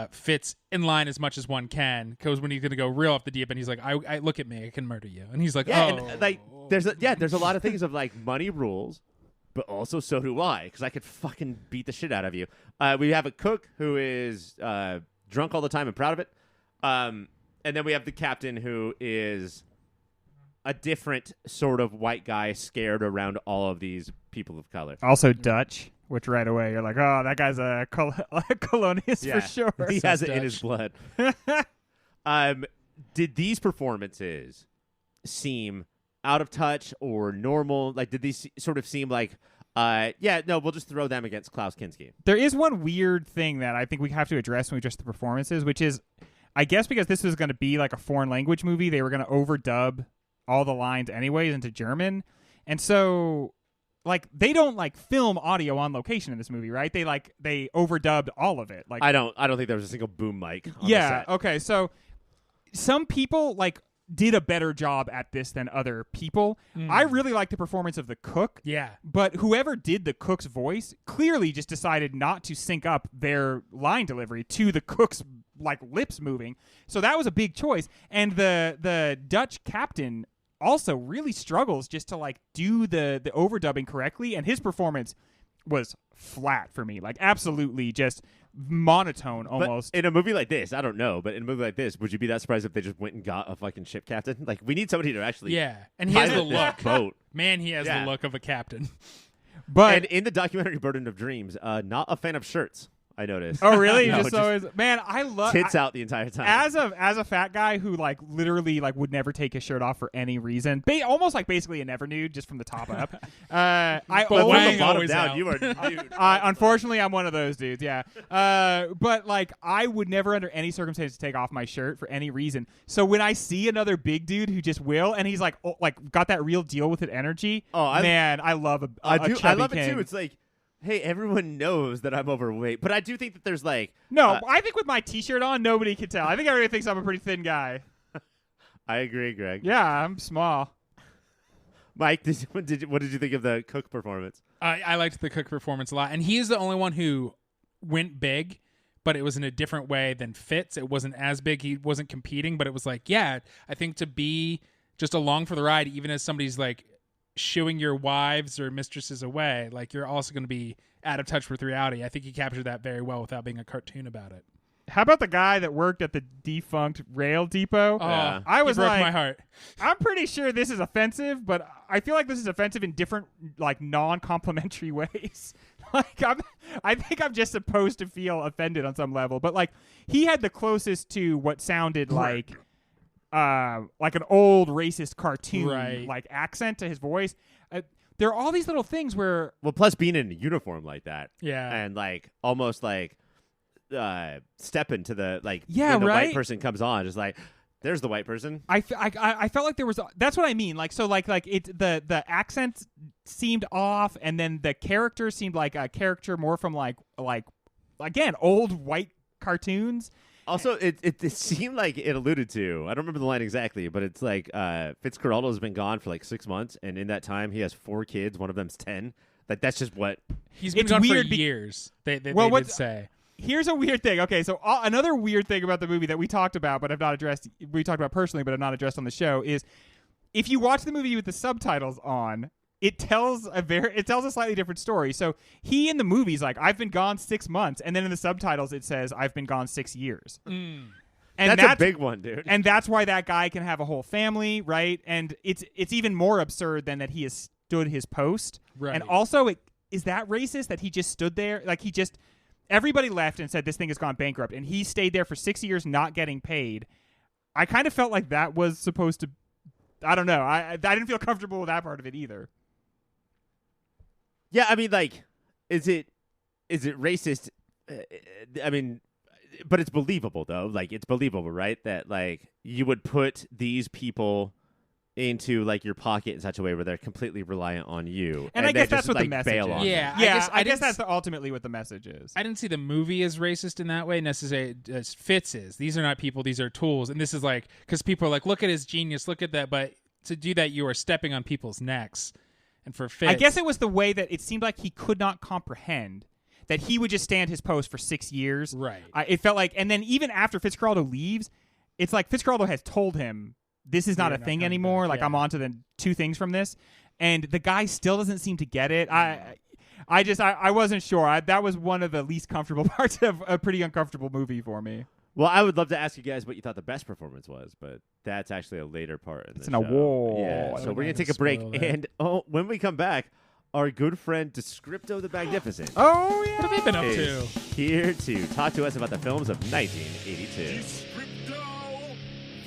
Fitz in line as much as one can. Because when he's going to go real off the deep end, he's like, I look at me, I can murder you. And he's like, Yeah, oh. and like there's a lot of things of like money rules, but also so do I, because I could fucking beat the shit out of you. We have a cook who is drunk all the time and proud of it, and then we have the captain who is a different sort of white guy scared around all of these people of color. Also Dutch, which right away you're like, oh, that guy's a colonialist Yeah, for sure. he So has it Dutch. in his blood. Did these performances seem out of touch or normal? Like, did these sort of seem like, we'll just throw them against Klaus Kinski? There is one weird thing that I think we have to address when we address the performances, which is, I guess because this was going to be like a foreign language movie, they were going to overdub all the lines anyways into German. And so, like, they don't like film audio on location in this movie, right? They overdubbed all of it. Like, I don't think there was a single boom mic on the yeah, set. okay. So some people like did a better job at this than other people. I really like the performance of the cook. Yeah. But whoever did the cook's voice clearly just decided not to sync up their line delivery to the cook's like lips moving. So that was a big choice. And the Dutch captain also really struggles just to like do the overdubbing correctly, and his performance was flat for me. Like absolutely just monotone almost. But in a movie like this, I don't know, but in a movie like this, would you be that surprised if they just went and got a fucking ship captain? Like, we need somebody to actually And he has the pilot this look. boat. Man, he has the look of a captain. But And in the documentary Burden of Dreams, not a fan of shirts, I noticed. oh really? No, just always, man, I love tits out the entire time. as a fat guy who like literally like would never take his shirt off for any reason, almost like basically a never nude just from the top up. I But But from Wang the bottom always down, out. you are nude. Unfortunately, I'm one of those dudes. Yeah. But like, I would never, under any circumstance, take off my shirt for any reason. So when I see another big dude who just will, and he's like, got that real deal with it energy. Man, I love a I chubby love it king. too. It's like, hey, everyone knows that I'm overweight, but I do think that there's like No, I think with my T-shirt on, nobody can tell. I think everybody thinks I'm a pretty thin guy. I agree, Greg. Yeah, I'm small. Mike, what did you think of the cook performance? I liked the cook performance a lot, and he is the only one who went big, but it was in a different way than Fitz. It wasn't as big. He wasn't competing, but it was like, I think to be just along for the ride, even as somebody's like shooing your wives or mistresses away, like you're also going to be out of touch with reality. I think he captured that very well without being a cartoon about it. How about the guy that worked at the defunct rail depot? Yeah. I was he broke like, my heart. I'm pretty sure this is offensive, but I feel like this is offensive in different, like, non-complimentary ways. Like, I think I'm just supposed to feel offended on some level. But like, he had the closest to what sounded like an old racist cartoon like accent to his voice. There are all these little things where, Well, plus being in a uniform like that, Yeah. and like almost like step into the like Yeah, when the right? white person comes on, just like there's the white person. I felt like there was, that's what I mean. Like, so like it, the accent seemed off, and then the character seemed like a character more from like again, old white cartoons. Also, it seemed like it alluded to, I don't remember the line exactly, but it's like Fitzcarraldo has been gone for like 6 months, and in that time he has 4 kids. One of them's 10. Like, that's just what. He's been It's gone weird for years. They Well, did say. Here's a weird thing. Okay, so another weird thing about the movie that we talked about, but I've not addressed. We talked about personally, but I've not addressed on the show, is if you watch the movie with the subtitles on, it tells a slightly different story. So he in the movie's like, I've been gone 6 months, and then in the subtitles it says I've been gone 6 years. And That's a big one, dude. And that's why that guy can have a whole family, right? And it's even more absurd than that he has stood his post. Right. And also, is that racist that he just stood there? Like, everybody left and said this thing has gone bankrupt, and he stayed there for 6 years not getting paid. I kind of felt like that was supposed to, I don't know. I didn't feel comfortable with that part of it either. Yeah, I mean, like, is it racist? I mean, but it's believable though. Like, it's believable, right? That like you would put these people into like your pocket in such a way where they're completely reliant on you, And I they guess that's just, what the like, message bail is. on Yeah. them. I guess didn't that's ultimately what the message is. I didn't see the movie as racist in that way necessarily as Fitz is. These are not people, these are tools. And this is like, because people are like, look at his genius, look at that. But to do that, you are stepping on people's necks. And for Fitz, I guess it was the way that it seemed like he could not comprehend that he would just stand his post for 6 years. Right. It felt like, and then even after Fitzcarraldo leaves, it's like Fitzcarraldo has told him, this is not You're a not thing coming anymore. back, Like, yeah. I'm on to the 2 things from this. And the guy still doesn't seem to get it. I wasn't sure. That was one of the least comfortable parts of a pretty uncomfortable movie for me. Well, I would love to ask you guys what you thought the best performance was, but that's actually a later part in It's the an show. award. Yeah, I so don't we're gonna wanna take a break, spoil that. and when we come back, our good friend Descripto the Magnificent Oh, yeah. What have they been up is to? here to talk to us about the films of 1982. Descripto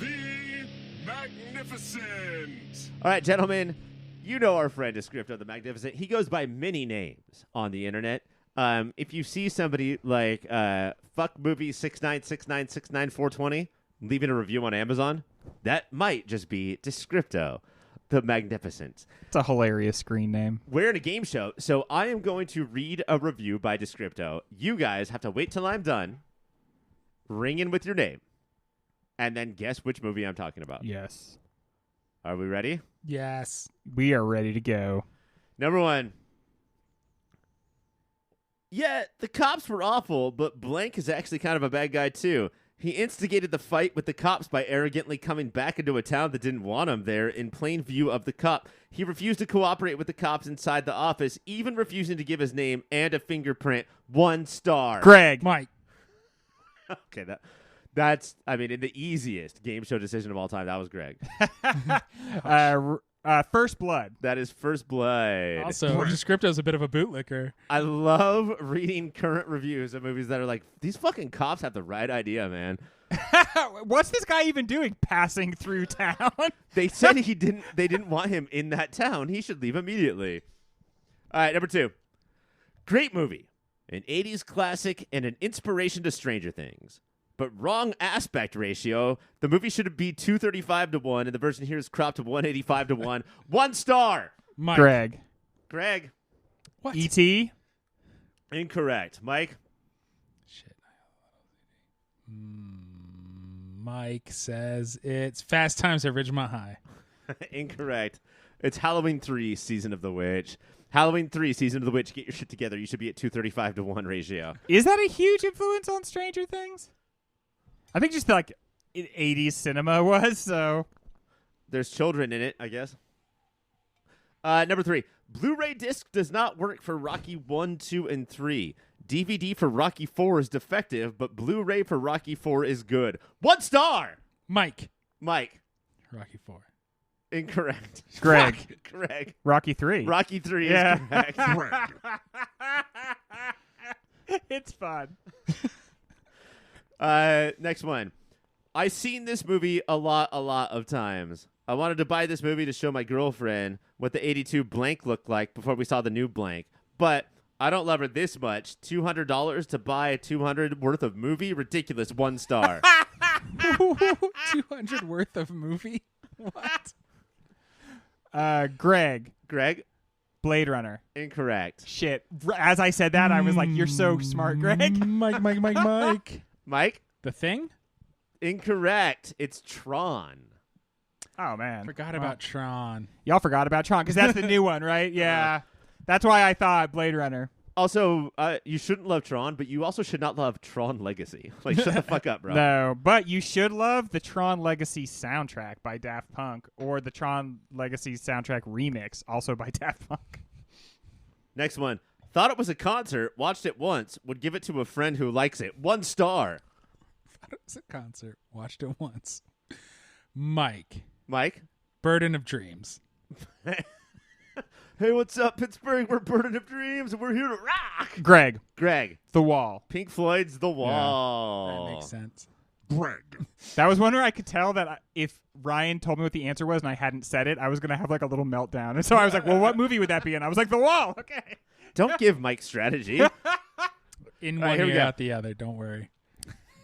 the Magnificent. All right, gentlemen, you know our friend Descripto the Magnificent. He goes by many names on the internet. If you see somebody like fuck movie 696969420 leaving a review on Amazon, that might just be Descripto the Magnificent. It's a hilarious screen name. We're in a game show, so I am going to read a review by Descripto. You guys have to wait till I'm done. Ring in with your name. and then guess which movie I'm talking about. Yes. Are we ready? Yes. We are ready to go. Number 1. Yeah, the cops were awful, but Blank is actually kind of a bad guy, too. He instigated the fight with the cops by arrogantly coming back into a town that didn't want him there in plain view of the cop. He refused to cooperate with the cops inside the office, even refusing to give his name and a fingerprint. 1 star. Greg. Mike. Okay, that's, I mean, in the easiest game show decision of all time, that was Greg. First Blood. That is First Blood. Also, Descripto's a bit of a bootlicker. I love reading current reviews of movies that are like, these fucking cops have the right idea, man. What's this guy even doing passing through town? They said they didn't want him in that town. He should leave immediately. All right, number 2. Great movie. An 80s classic and an inspiration to Stranger Things. But wrong aspect ratio. The movie should be 235 to 1, and the version here is cropped to 185 to 1. 1 star. Mike. Greg. What? E.T. Incorrect. Mike. Shit. Mike says it's Fast Times at Ridgemont High. Incorrect. It's Halloween 3, Season of the Witch. Halloween 3, Season of the Witch. Get your shit together. You should be at 235 to 1 ratio. Is that a huge influence on Stranger Things? I think just like 80s cinema was, so. There's children in it, I guess. Number 3. Blu-ray disc does not work for Rocky 1, 2, and 3. DVD for Rocky 4 is defective, but Blu-ray for Rocky 4 is good. 1 star! Mike. Rocky 4. Incorrect. Greg. Greg. Rocky 3. Rocky 3 Yeah. is correct. It's fun. Next one. I seen this movie a lot of times. I wanted to buy this movie to show my girlfriend what the 82 Blank looked like before we saw the new Blank. But I don't love her this much. $200 to buy 200 worth of movie? Ridiculous. 1 star. 200 worth of movie? What? Greg. Blade Runner. Incorrect. Shit. As I said that, I was like, you're so smart, Greg. Mike. Mike? The Thing? Incorrect. It's Tron. Oh, man. Forgot Well, about Tron. Y'all forgot about Tron, because that's the new one, right? Yeah. That's why I thought Blade Runner. Also, you shouldn't love Tron, but you also should not love Tron Legacy. Like, shut the fuck up, bro. No, but you should love the Tron Legacy soundtrack by Daft Punk, or the Tron Legacy soundtrack remix, also by Daft Punk. Next one. Thought it was a concert, watched it once, would give it to a friend who likes it. 1 star. Thought it was a concert. Watched it once. Mike. Burden of Dreams. Hey, what's up, Pittsburgh? We're Burden of Dreams, and we're here to rock. Greg. The Wall. Pink Floyd's The Wall. That makes sense. That was one where I could tell that if Ryan told me what the answer was and I hadn't said it, I was going to have like a little meltdown. And so I was like, well, what movie would that be? And I was like, The Wall. Okay. Don't give Mike strategy. In All right, one here we ear, go. out the other. Don't worry.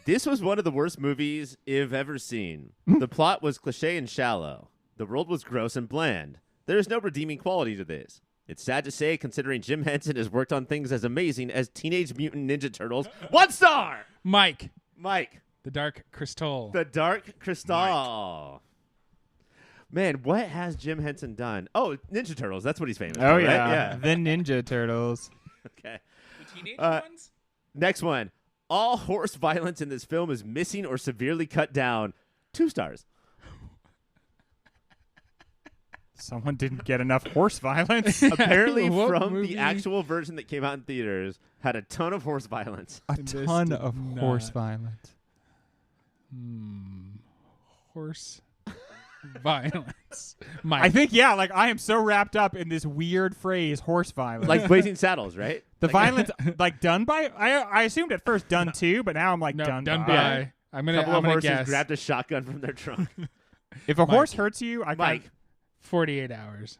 This was one of the worst movies I've ever seen. The plot was cliche and shallow. The world was gross and bland. There is no redeeming quality to this. It's sad to say, considering Jim Henson has worked on things as amazing as Teenage Mutant Ninja Turtles. 1 star! Mike. The Dark Crystal. The Dark Crystal. Man, what has Jim Henson done? Oh, Ninja Turtles. That's what he's famous for, Oh, right? yeah. The Ninja Turtles. Okay. The teenage ones? Next one. All horse violence in this film is missing or severely cut down. 2 stars. Someone didn't get enough horse violence. Apparently What from movie? the actual version that came out in theaters, had a ton of horse violence. A This ton did of not. horse violence. Horse violence. Mike. I think, yeah, like I am so wrapped up in this weird phrase, horse violence. Like Blazing Saddles, right? the violence, like done by, I assumed at first done to, but now I'm like no, done by. by. I'm A gonna couple of horses guess grabbed a shotgun from their trunk. If a Mike. horse hurts you, I Mike, 48 hours.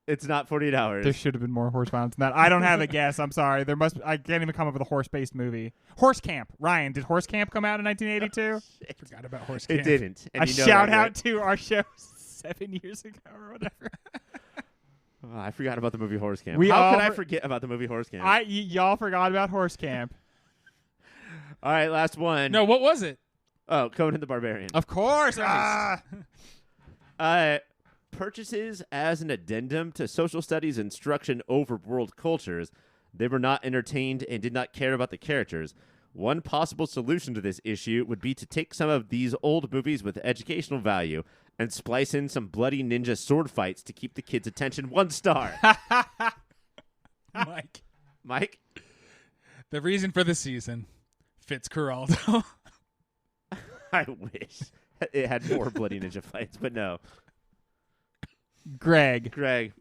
it's not 48 hours. There should have been more horse violence than that. I don't have a guess. I'm sorry. I can't even come up with a horse-based movie. Horse Camp. Ryan, did Horse Camp come out in 1982? Forgot about horse It camp. didn't. And A you know shout that, out right? to our show 7 years ago or whatever. Oh, I forgot about the movie Horse Camp. We How all could I for- forget about the movie Horse Camp? Y'all forgot about Horse Camp. All right, last one. No, what was it? Oh, Conan the Barbarian. Of course. Purchases as an addendum to social studies instruction over world cultures. They were not entertained and did not care about the characters. One possible solution to this issue would be to take some of these old movies with educational value and splice in some bloody ninja sword fights to keep the kids' attention. 1 star. Mike? The reason for the season, Fitzcarraldo. I wish it had more bloody ninja fights, but no. Greg.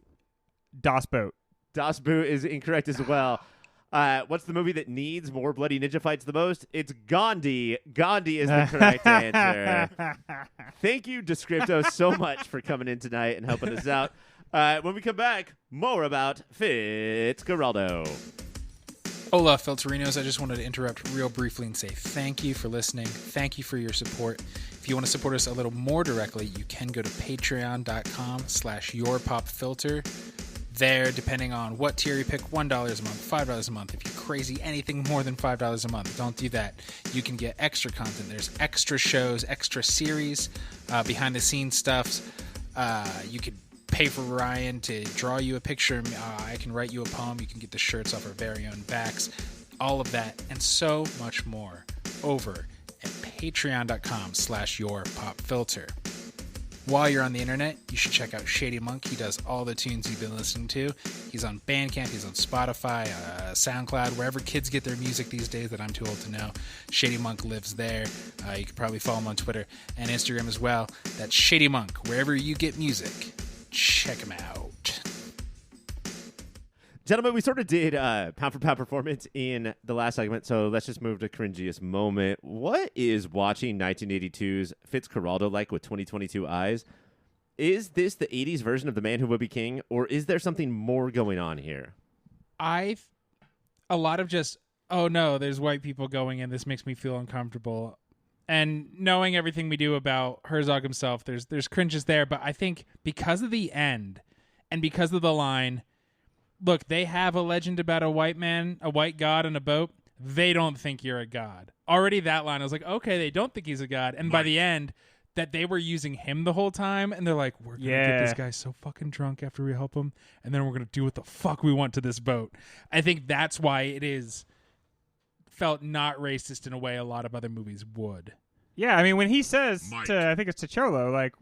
Das Boot. Das Boot is incorrect as well. What's the movie that needs more bloody ninja fights the most? It's Gandhi. Gandhi is the correct answer. Thank you, Descripto, so much for coming in tonight and helping us out. When we come back, more about Fitzcarraldo. Hola, Filterinos. I just wanted to interrupt real briefly and say thank you for listening. Thank you for your support. If you want to support us a little more directly, you can go to patreon.com/yourpopfilter. There, depending on what tier you pick, $1 a month, $5 a month. If you're crazy, anything more than $5 a month, don't do that. You can get extra content. There's extra shows, extra series, behind-the-scenes stuff. You could pay for Ryan to draw you a picture. I can write you a poem. You can get the shirts off our very own backs. All of that and so much more over at patreon.com/yourpopfilter. While you're on the internet, you should check out Shady Monk. He does all the tunes you've been listening to. He's on Bandcamp, he's on Spotify, SoundCloud, wherever kids get their music these days that I'm too old to know. Shady Monk lives there. You can probably follow him on Twitter and Instagram as well. That's Shady Monk. Wherever you get music, check him out. Gentlemen, we sort of did pound for pound performance in the last segment, so let's just move to cringiest moment. What is watching 1982's Fitzcarraldo like with 2022 eyes? Is this the 80s version of The Man Who Would Be King, or is there something more going on here? A lot of just, oh no, there's white people going in, this makes me feel uncomfortable. And knowing everything we do about Herzog himself, there's cringes there, but I think because of the end and because of the line, look, they have a legend about a white man, a white god on a boat. They don't think you're a god. Already that line, I was like, okay, they don't think he's a god. And by the end, that they were using him the whole time, and they're like, we're going to get this guy so fucking drunk after we help him, and then we're going to do what the fuck we want to this boat. I think that's why it felt not racist in a way a lot of other movies would. Yeah, I mean, when he says Mike. I think it's to Cholo, like,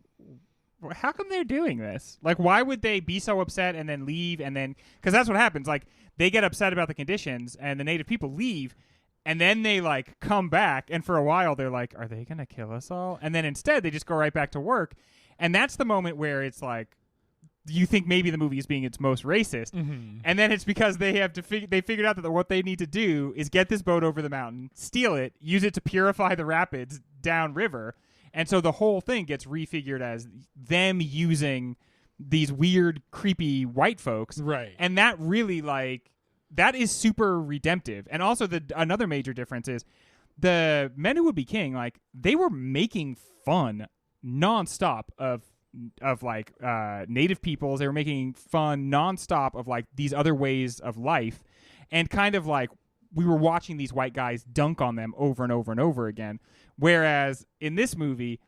how come they're doing this? Like, why would they be so upset and then leave and then... Because that's what happens. Like, they get upset about the conditions and the native people leave and then they, like, come back. And for a while, they're like, are they going to kill us all? And then instead, they just go right back to work. And that's the moment where it's like, you think maybe the movie is being its most racist. Mm-hmm. And then it's because they have to they figured out that what they need to do is get this boat over the mountain, steal it, use it to purify the rapids downriver. And so the whole thing gets refigured as them using these weird, creepy white folks. Right. And that really, like, that is super redemptive. And also another major difference is the Men Who Would Be King, like, they were making fun nonstop of like native peoples. They were making fun nonstop of like these other ways of life. And kind of like we were watching these white guys dunk on them over and over and over again. Whereas in this movie,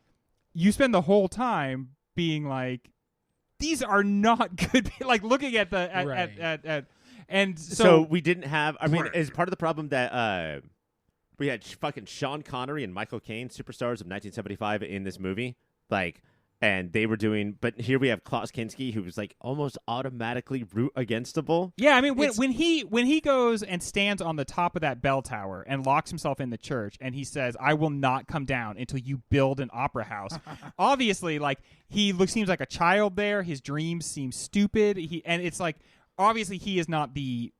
you spend the whole time being like, these are not good. Like looking at and so we didn't have. I mean, is part of the problem that we had fucking Sean Connery and Michael Caine, superstars of 1975, in this movie, like. And they were doing, but here we have Klaus Kinski, who was like almost automatically root againstable. Yeah, I mean, when he goes and stands on the top of that bell tower and locks himself in the church, and he says, "I will not come down until you build an opera house." Obviously, like seems like a child there. His dreams seem stupid. And it's like obviously he is not the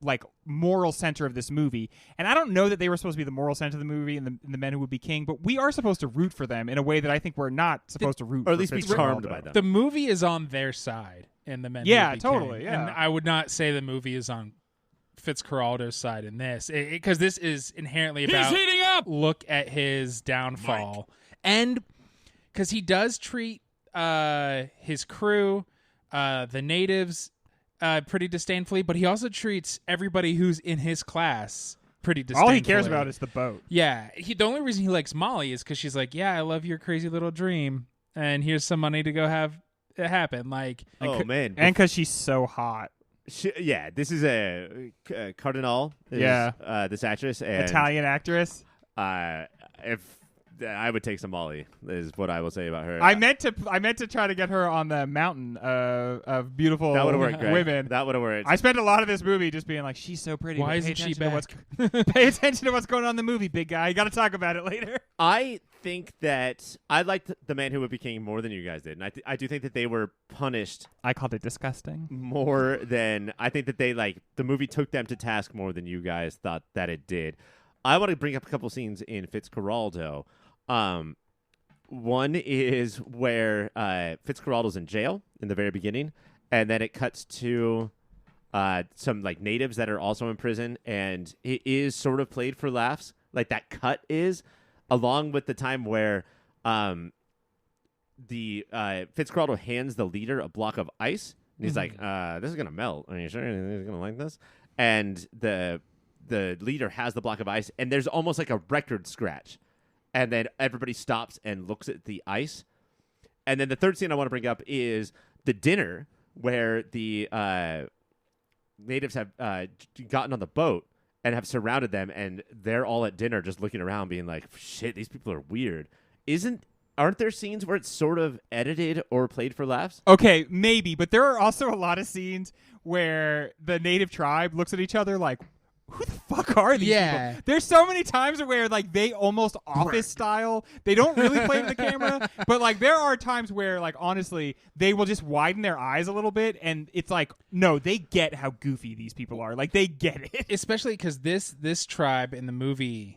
like moral center of this movie, and I don't know that they were supposed to be the moral center of the movie and the Men Who Would Be King, but we are supposed to root for them in a way that I think we're not supposed to root, or at least be Fitzcarraldo. charmed by them. The movie is on their side in the Men Who Would Be totally, King. yeah. And I would not say the movie is on Fitzcarraldo's side in this, because this is inherently about He's heating up. Look at his downfall, and because he does treat his crew, the natives, pretty disdainfully, but he also treats everybody who's in his class pretty distinctly. All he cares about is the boat. Yeah, the only reason he likes Molly is because she's like, yeah, I love your crazy little dream, and here's some money to go have it happen. Like, Oh man, And because she's so hot. this is a Cardinal. This actress and Italian actress. If I would take some Molly, is what I will say about her. I meant to try to get her on the mountain of beautiful That would have worked. Greg. women. That would have worked. I spent a lot of this movie just being like, she's so pretty. Why but pay isn't she attention to back? pay attention to what's going on in the movie, big guy. You got to talk about it later. I think that I liked The Man Who Would Be King more than you guys did, and I do think that they were punished I called it disgusting. more than I think that the movie took them to task more than you guys thought that it did. I want to bring up a couple scenes in Fitzcarraldo. One is where Fitzcarraldo's in jail in the very beginning, and then it cuts to some like natives that are also in prison, and it is sort of played for laughs. Like that cut is, along with the time where the Fitzcarraldo hands the leader a block of ice, and he's like, "This is gonna melt. Are you sure he's gonna like this?" And the leader has the block of ice, and there's almost like a record scratch. And then everybody stops and looks at the ice. And then the third scene I want to bring up is the dinner where the natives have gotten on the boat and have surrounded them, and they're all at dinner just looking around being like, shit, these people are weird. Aren't there scenes where it's sort of edited or played for laughs? Okay, maybe, but there are also a lot of scenes where the native tribe looks at each other like, who the fuck are these people? There's so many times where like they almost Office style. They don't really play with the camera, but like there are times where like honestly they will just widen their eyes a little bit, and it's like no, they get how goofy these people are. Like they get it. Especially because this tribe in the movie,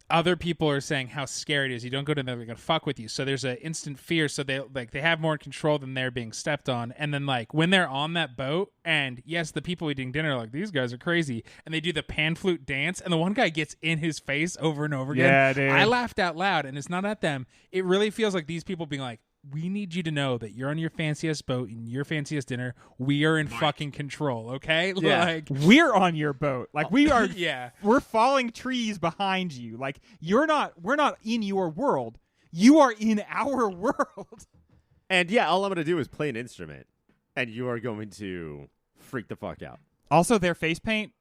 other people are saying how scary it is. You don't go to them; they're gonna fuck with you. So there's an instant fear. So they have more control than they're being stepped on. And then like when they're on that boat, and yes, the people eating dinner are like, these guys are crazy, and they do the pan flute dance, and the one guy gets in his face over and over again. Yeah, dude. I laughed out loud, and it's not at them. It really feels like these people being like, we need you to know that you're on your fanciest boat and your fanciest dinner. We are in fucking control, okay? Yeah. Like We're on your boat. Like we are. yeah. We're falling trees behind you. Like we're not in your world. You are in our world. And yeah, all I'm going to do is play an instrument, and you are going to freak the fuck out. Also, their face paint,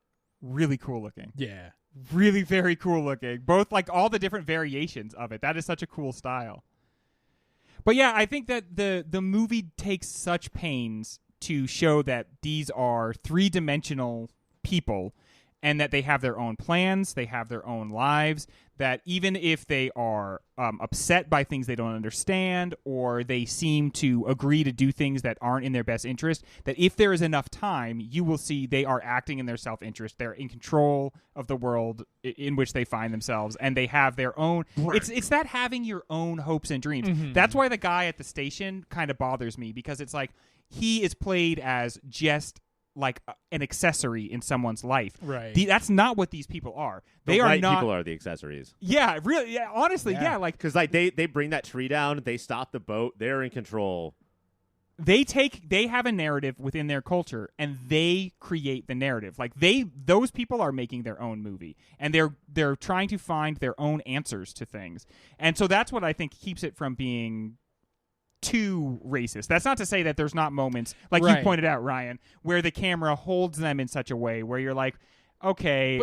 really cool looking. Yeah. Really very cool looking. Both like all the different variations of it. That is such a cool style. But yeah, I think that the movie takes such pains to show that these are three-dimensional people and that they have their own plans, they have their own lives, that even if they are upset by things they don't understand or they seem to agree to do things that aren't in their best interest, that if there is enough time, you will see they are acting in their self-interest. They're in control of the world in which they find themselves, and they have their own... Right. It's that having your own hopes and dreams. Mm-hmm. That's why the guy at the station kind of bothers me, because it's like he is played as just... like an accessory in someone's life. Right. That's not what these people are. They are white not. People are the accessories. Yeah, really. Yeah, honestly, yeah. Like because like they bring that tree down, they stop the boat, they're in control. They have a narrative within their culture, and they create the narrative. Like those people are making their own movie, and they're trying to find their own answers to things. And so that's what I think keeps it from being too racist. That's not to say that there's not moments, like you pointed out, Ryan, where the camera holds them in such a way where you're like, okay,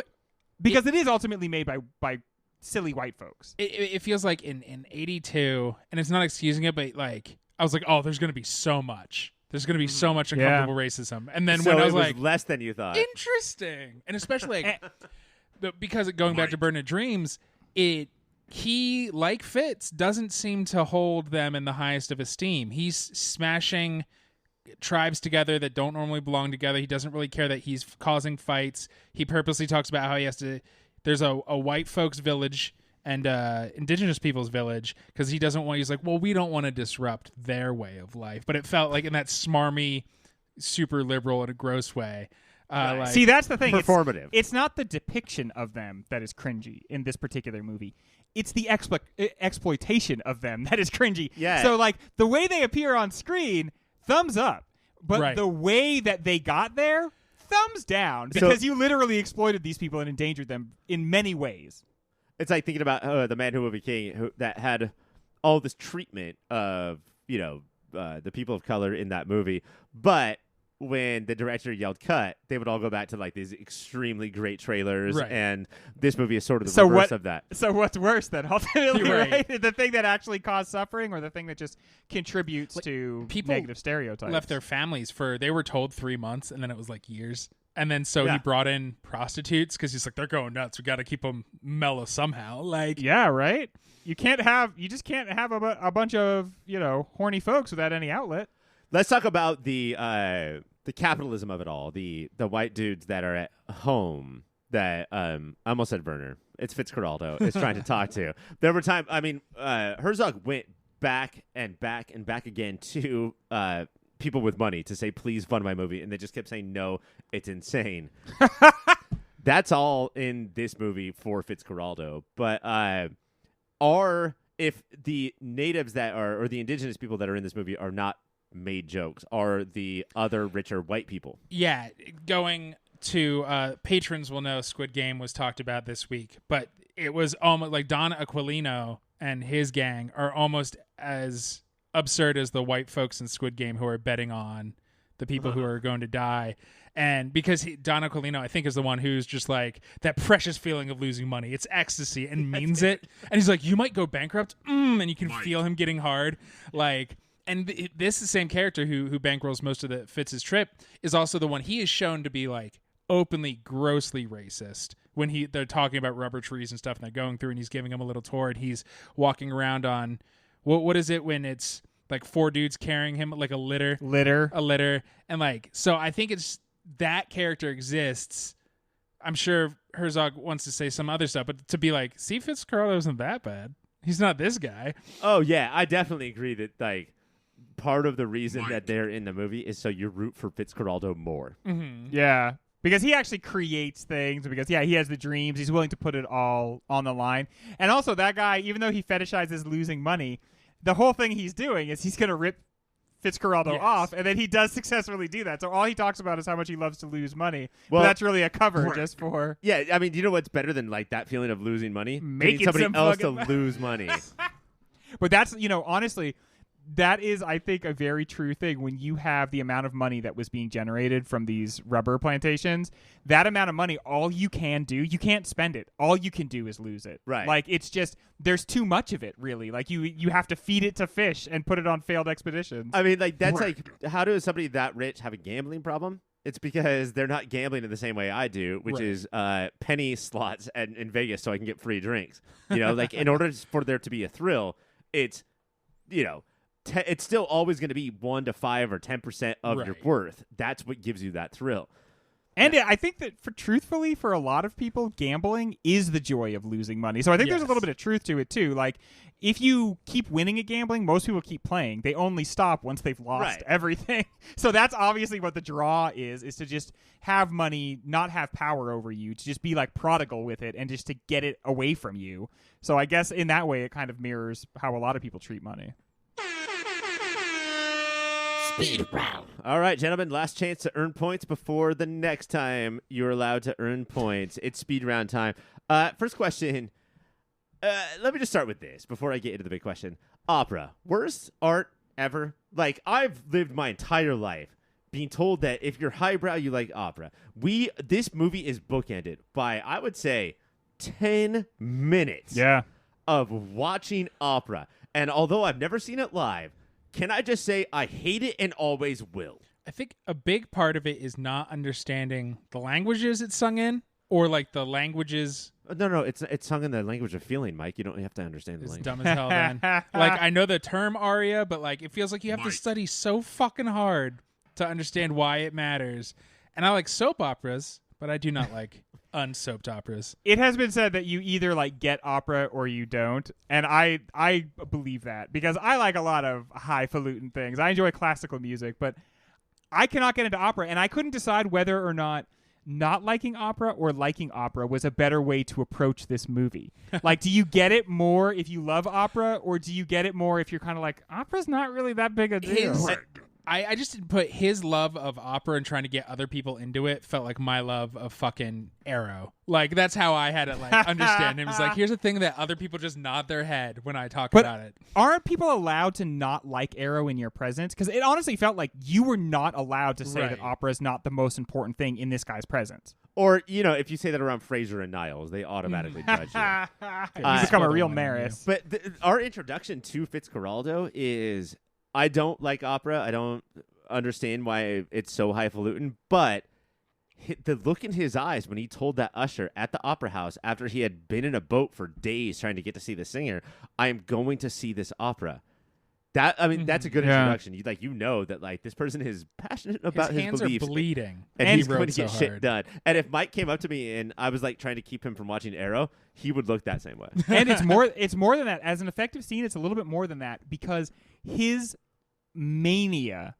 because it is ultimately made by silly white folks. It feels like in 82, and it's not excusing it, but like I was like, oh, there's going to be so much. There's going to be so much uncomfortable racism. And then so when I was it was like, less than you thought. Interesting. And especially like, because going back to Burden of Dreams, he, like Fitz, doesn't seem to hold them in the highest of esteem. He's smashing tribes together that don't normally belong together. He doesn't really care that he's causing fights. He purposely talks about how he has to... There's a white folks village and indigenous people's village because he doesn't want... He's like, well, we don't want to disrupt their way of life. But it felt like in that smarmy, super liberal in a gross way. Like, see, that's the thing. Performative. It's not the depiction of them that is cringy in this particular movie. It's the exploitation of them that is cringy. Yeah. So, like, the way they appear on screen, thumbs up. But the way that they got there, thumbs down, because you literally exploited these people and endangered them in many ways. It's like thinking about the Man Who Will Be King, that had all this treatment of the people of color in that movie, but when the director yelled cut, they would all go back to like these extremely great trailers, Right. and this movie is sort of the reverse of that. So what's worse then, ultimately, Right. right? The thing that actually caused suffering, or the thing that just contributes Like, to people negative stereotypes? left their families they were told 3 months, and then it was like years. And then so Yeah. he brought in prostitutes because he's like, they're going nuts. We got to keep them mellow somehow. Like, Yeah, right? You just can't have a bunch of, horny folks without any outlet. Let's talk about the capitalism of it all. The white dudes that are at home that I almost said Werner. It's Fitzcarraldo is trying to talk to. There were times. I mean, Herzog went back and back and back again to people with money to say, please fund my movie, and they just kept saying, no, it's insane. That's all in this movie for Fitzcarraldo. But if the natives or the indigenous people that are in this movie are not made jokes, are the other richer white people? yeah, going to patrons will know Squid Game was talked about this week, but it was almost like Don Aquilino and his gang are almost as absurd as the white folks in Squid Game who are betting on the people who are going to die. And because Don Aquilino, I think, is the one who's just like that precious feeling of losing money. It's ecstasy and means it. And he's like, you might go bankrupt. And you can feel him getting hard. Like, and this is the same character who bankrolls most of the Fitz's trip is also the one he is shown to be like openly, grossly racist when they're talking about rubber trees and stuff, and they're going through, and he's giving him a little tour, and he's walking around on what is it when it's like 4 dudes carrying him like a litter, and like, so I think it's that character exists. I'm sure Herzog wants to say some other stuff, but to be like, see, Fitzcarraldo isn't that bad. He's not this guy. Oh yeah, I definitely agree that like part of the reason that they're in the movie is so you root for Fitzcarraldo more. Mm-hmm. Yeah. Because he actually creates things, because, he has the dreams. He's willing to put it all on the line. And also, that guy, even though he fetishizes losing money, the whole thing he's doing is he's going to rip Fitzcarraldo off, and then he does successfully do that. So all he talks about is how much he loves to lose money. Well, but that's really a cover just for... Yeah, I mean, do you know what's better than like that feeling of losing money? Making Getting somebody some else to fucking lose money. But that's, honestly, that is, I think, a very true thing. When you have the amount of money that was being generated from these rubber plantations, that amount of money, all you can do, you can't spend it. All you can do is lose it. Right. Like, it's just, there's too much of it, really. Like, you have to feed it to fish and put it on failed expeditions. I mean, like, that's like, how does somebody that rich have a gambling problem? It's because they're not gambling in the same way I do, which is penny slots in Vegas so I can get free drinks. Like, in order for there to be a thrill, it's, it's still always going to be 1 to 5 or 10% of your worth. That's what gives you that thrill. And I think that, truthfully, for a lot of people, gambling is the joy of losing money. So I think there's a little bit of truth to it, too. Like, if you keep winning at gambling, most people keep playing. They only stop once they've lost everything. So that's obviously what the draw is to just have money, not have power over you, to just be like prodigal with it and just to get it away from you. So I guess in that way, it kind of mirrors how a lot of people treat money. Speed round. All right, gentlemen, last chance to earn points before the next time you're allowed to earn points. It's speed round time. First question. Let me just start with this before I get into the big question. Opera. Worst art ever? Like, I've lived my entire life being told that if you're highbrow, you like opera. This movie is bookended by, I would say, 10 minutes of watching opera. And although I've never seen it live, can I just say I hate it and always will? I think a big part of it is not understanding the languages it's sung in, or like the languages. No, it's sung in the language of feeling, Mike. You don't have to understand the It's language. dumb as hell, then. Like, I know the term aria, but like it feels like you have to study so fucking hard to understand why it matters. And I like soap operas, but I do not like unsoaped operas. It has been said that you either like get opera or you don't, and I believe that, because I like a lot of highfalutin things. I enjoy classical music, but I cannot get into opera, and I couldn't decide whether or not liking opera or liking opera was a better way to approach this movie. Like, do you get it more if you love opera, or do you get it more if you're kind of like, opera's not really that big a deal? I just didn't put his love of opera and trying to get other people into it felt like my love of fucking Arrow. Like, that's how I had it, like, understand him. It's like, here's a thing that other people just nod their head when I talk about it. Aren't people allowed to not like Arrow in your presence? Because it honestly felt like you were not allowed to say that opera is not the most important thing in this guy's presence. Or, if you say that around Fraser and Niles, they automatically judge you. You become a real Maris. But our introduction to Fitzcarraldo is, I don't like opera. I don't understand why it's so highfalutin, but the look in his eyes when he told that usher at the opera house after he had been in a boat for days trying to get to see the singer, I am going to see this opera. That's a good introduction. You know that this person is passionate about his hands beliefs. Are bleeding, and he's going to get so shit hard. done. And if Mike came up to me and I was trying to keep him from watching Arrow, he would look that same way. And it's more than that. As an effective scene, it's a little bit more than that because his mania,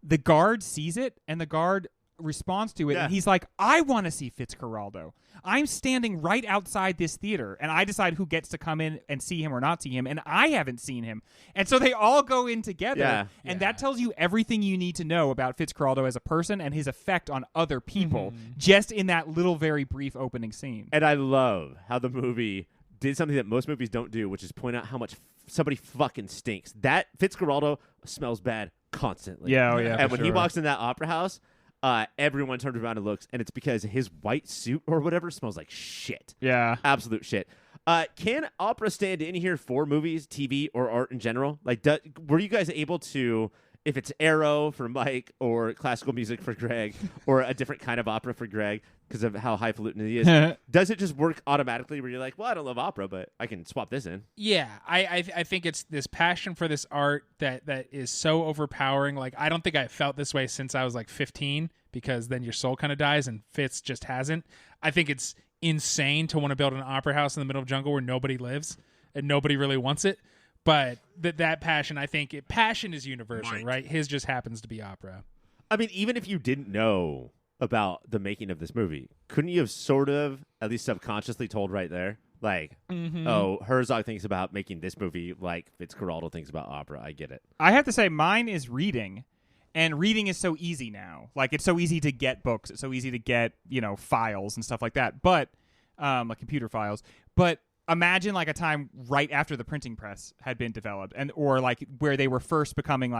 the guard sees it and the guard responds to it, and he's like, I want to see Fitzcarraldo. I'm standing right outside this theater, and I decide who gets to come in and see him or not see him, and I haven't seen him. And so they all go in together, and that tells you everything you need to know about Fitzcarraldo as a person and his effect on other people, just in that little very brief opening scene. And I love how the movie did something that most movies don't do, which is point out how much somebody fucking stinks. That Fitzcarraldo smells bad constantly. And when he walks in that opera house, everyone turns around and looks, and it's because his white suit or whatever smells like shit. Yeah. Absolute shit. Can opera stand in here for movies, TV, or art in general? Were you guys able to, if it's Arrow for Mike or classical music for Greg or a different kind of opera for Greg because of how highfalutin he is, does it just work automatically where you're like, well, I don't love opera, but I can swap this in? Yeah, I think it's this passion for this art that is so overpowering. Like, I don't think I felt this way since I was 15, because then your soul kind of dies, and Fitz just hasn't. I think it's insane to want to build an opera house in the middle of jungle where nobody lives and nobody really wants it. But that passion, I think passion is universal, right? His just happens to be opera. I mean, even if you didn't know about the making of this movie, couldn't you have sort of, at least subconsciously, told right there? Oh, Herzog thinks about making this movie like Fitzcarraldo thinks about opera. I get it. I have to say, mine is reading. And reading is so easy now. It's so easy to get books. It's so easy to get, files and stuff like that. But, like computer files. But imagine a time right after the printing press had been developed, or where they were first becoming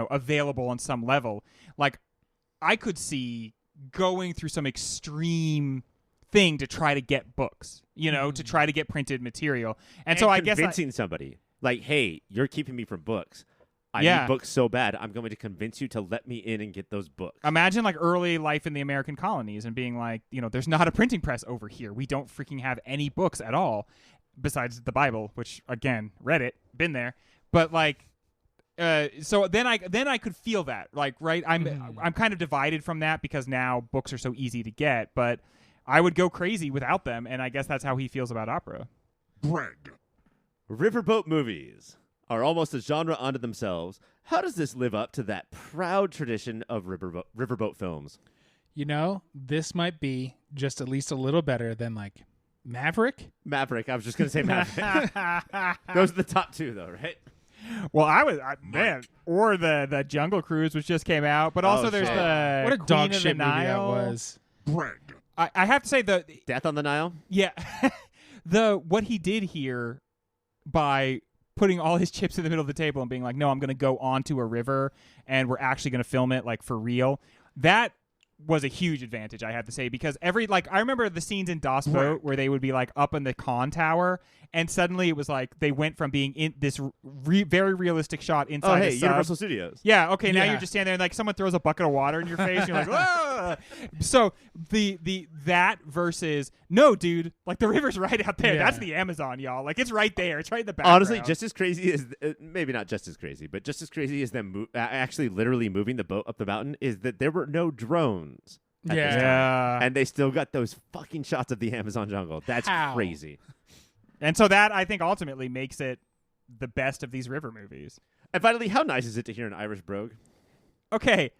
available on some level. I could see going through some extreme thing to try to get books, to try to get printed material. And so I guess convincing somebody hey, you're keeping me from books. I need books so bad, I'm going to convince you to let me in and get those books. Imagine early life in the American colonies and being there's not a printing press over here. We don't freaking have any books at all besides the Bible, which, again, read it, been there. But so then I could feel that. Right? I'm kind of divided from that because now books are so easy to get, but I would go crazy without them, and I guess that's how he feels about opera. Greg. Riverboat movies are almost a genre unto themselves. How does this live up to that proud tradition of riverboat films? This might be just at least a little better than Maverick. Maverick. I was just going to say Maverick. Those are the top two, though, right? Well, or the Jungle Cruise, which just came out, but also there's the what a Queen dog of shit the movie that Nile. was. Greg. I have to say Death on the Nile. Yeah, what he did here by putting all his chips in the middle of the table and being no, I'm going to go onto a river and we're actually going to film it for real. That was a huge advantage, I have to say, because I remember the scenes in Das Boot where they would be up in the con tower, and suddenly it was they went from being in this very realistic shot inside the sub. Universal Studios. Yeah, okay, now you're just standing there and someone throws a bucket of water in your face and you're whoa! So that versus, no, dude, the river's right out there. Yeah. That's the Amazon, y'all. It's right there. It's right in the background. Honestly, just as crazy as, maybe not just as crazy, but just as crazy as them actually literally moving the boat up the mountain is that there were no drones. At this time. And they still got those fucking shots of the Amazon jungle. That's crazy. And so that, I think, ultimately makes it the best of these river movies. And finally, how nice is it to hear an Irish brogue? Okay,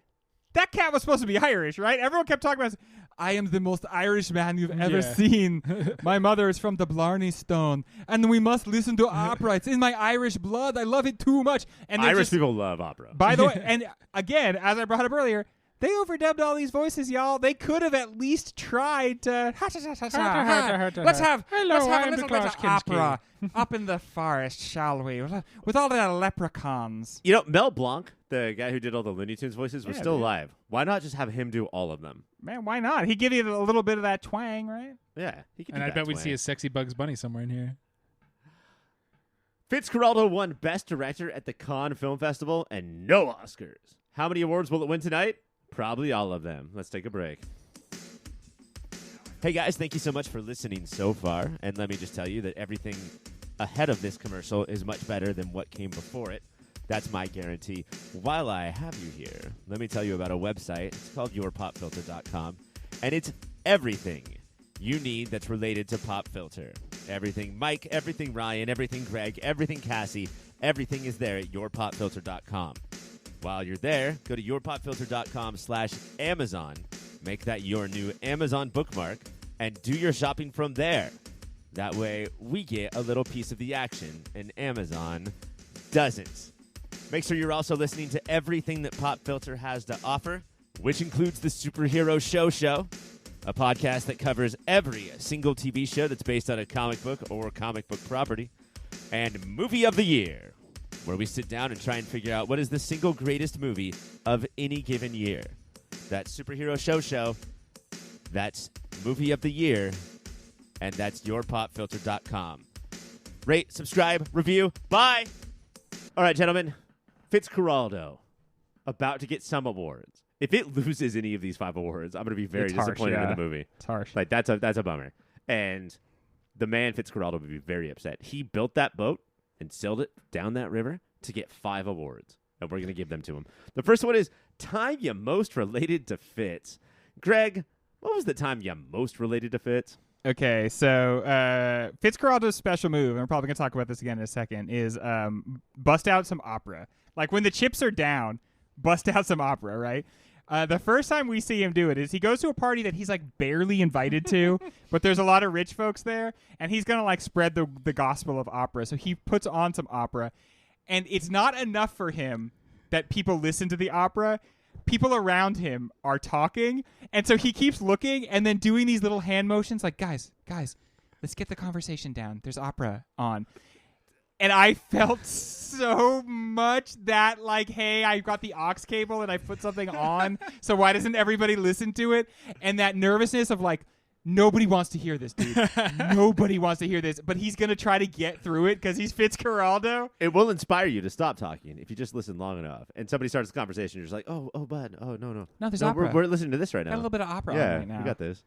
that cat was supposed to be Irish, right? Everyone kept talking about I am the most Irish man you've ever Yeah. seen. My mother is from the Blarney Stone, and we must listen to opera. It's in my Irish blood. I love it too much. And they're Irish just, people love opera. by the way, and again, as I brought up earlier, they overdubbed all these voices, y'all. They could have at least tried to. Let's have Hello, let's have I a am little the bit of Klaus opera up in the forest, shall we? With all the leprechauns. You know, Mel Blanc, the guy who did all the Looney Tunes voices, was Yeah, still dude. alive. Why not just have him do all of them? Man, why not? He give you a little bit of that twang, right? Yeah, he could. And do I that bet we'd way. see a sexy Bugs Bunny somewhere in here. Fitzcarraldo won Best Director at the Cannes Film Festival and no Oscars. How many awards will it win tonight? Probably all of them. Let's take a break. Hey guys, thank you so much for listening so far. And let me just tell you that everything ahead of this commercial is much better than what came before it. That's my guarantee. While I have you here, let me tell you about a website. It's called yourpopfilter.com. And it's everything you need that's related to Pop Filter. Everything Mike, everything Ryan, everything Greg, everything Cassie, everything is there at yourpopfilter.com. While you're there, go to yourpopfilter.com/Amazon. Make that your new Amazon bookmark and do your shopping from there. That way, we get a little piece of the action and Amazon doesn't. Make sure you're also listening to everything that Pop Filter has to offer, which includes the Superhero Show, a podcast that covers every single TV show that's based on a comic book or comic book property, and Movie of the Year, where we sit down and try and figure out what is the single greatest movie of any given year. That's Superhero Show, that's Movie of the Year, and that's yourpopfilter.com. Rate, subscribe, review. Bye! All right, gentlemen. Fitzcarraldo, about to get some awards. If it loses any of these 5 awards, I'm going to be very It's harsh, disappointed in yeah. the movie. It's harsh. Like, that's a bummer. And the man Fitzcarraldo would be very upset. He built that boat and sailed it down that river to get 5 awards, and we're going to give them to him. The first one is time you most related to Fitz. Greg, what was the time you most related to Fitz? Okay, so Fitzcarraldo's special move, and we're probably going to talk about this again in a second, is bust out some opera. Like, when the chips are down, bust out some opera, right? The first time we see him do it is he goes to a party that he's, like, barely invited to, but there's a lot of rich folks there, and he's going to, like, spread the gospel of opera. So he puts on some opera, and it's not enough for him that people listen to the opera. People around him are talking, and so he keeps looking and then doing these little hand motions like, guys, let's get the conversation down. There's opera on. And I felt so much that, like, hey, I've got the aux cable and I put something on, so why doesn't everybody listen to it? And that nervousness of, like, nobody wants to hear this, dude. Nobody wants to hear this, but he's going to try to get through it because he's Fitzcarraldo. It will inspire you to stop talking if you just listen long enough. And somebody starts a conversation, you're just like, oh, bud, oh, no. No, there's opera. We're listening to this right now. Got a little bit of opera yeah, on right now. we got this.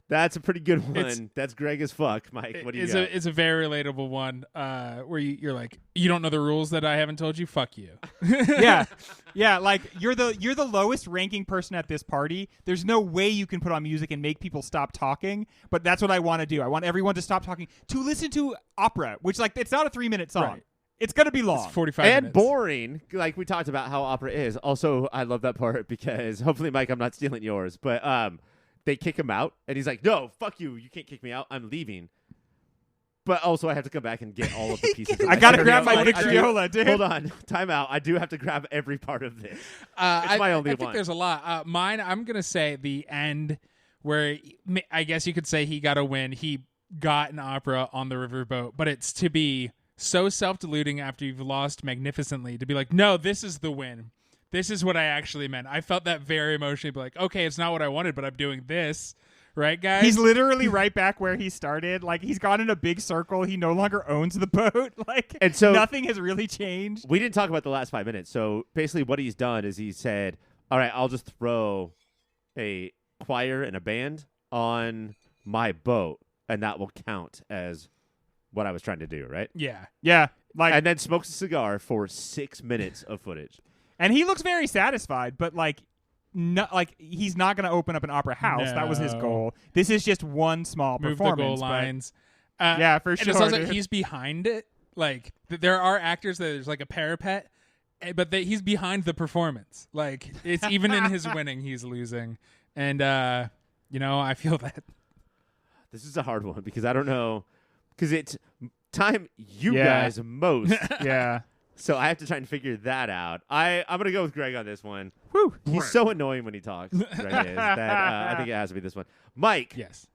That's a pretty good one. It's- That's Greg as fuck, Mike. What do you It's got? it's a very relatable one where you're like, you don't know the rules that I haven't told you? Fuck you. Yeah, like you're the lowest ranking person at this party. There's no way you can put on music and make people stop talking, but that's what I want to do. I want everyone to stop talking to listen to opera, which, like, it's not a 3-minute song. Right. It's going to be long. It's 45 and minutes. boring, like we talked about how opera is. Also, I love that part because hopefully, Mike, I'm not stealing yours, but they kick him out, and he's like, "No, fuck you! You can't kick me out. I'm leaving." But also, I have to come back and get all of the pieces. I gotta grab my I do- Victriola, dude. Hold on, time out. I do have to grab every part of this. It's my only I one. think there's a lot. Mine, I'm going to say the end where I guess you could say he got a win. He got an opera on the riverboat, but it's to be so self-deluding after you've lost magnificently to be like, no, this is the win. This is what I actually meant. I felt that very emotionally. Be like, okay, it's not what I wanted, but I'm doing this. Right, guys? He's literally right back where he started. Like, he's gone in a big circle. He no longer owns the boat. Like, And so- nothing has really changed. We didn't talk about the last 5 minutes. So basically, what he's done is he said, "All right, I'll just throw a choir and a band on my boat, and that will count as what I was trying to do." Right? Yeah. Yeah, like, And then smokes a cigar for 6 minutes of footage. and he looks very satisfied, but like, no, like he's not going to open up an opera house. That was his No. goal. This is just one small Move the performance. goal but- lines. Yeah, for and sure, it's also dude. he's behind it. Like there are actors that there's like a parapet, but he's behind the performance. Like it's even in his winning, he's losing. And I feel that. This is a hard one because I don't know. Because it's time you Yeah. guys most. Yeah. So I have to try and figure that out. I'm going to go with Greg on this one. Whew. He's so annoying when he talks. Greg is. That, I think it has to be this one. Mike, Yes.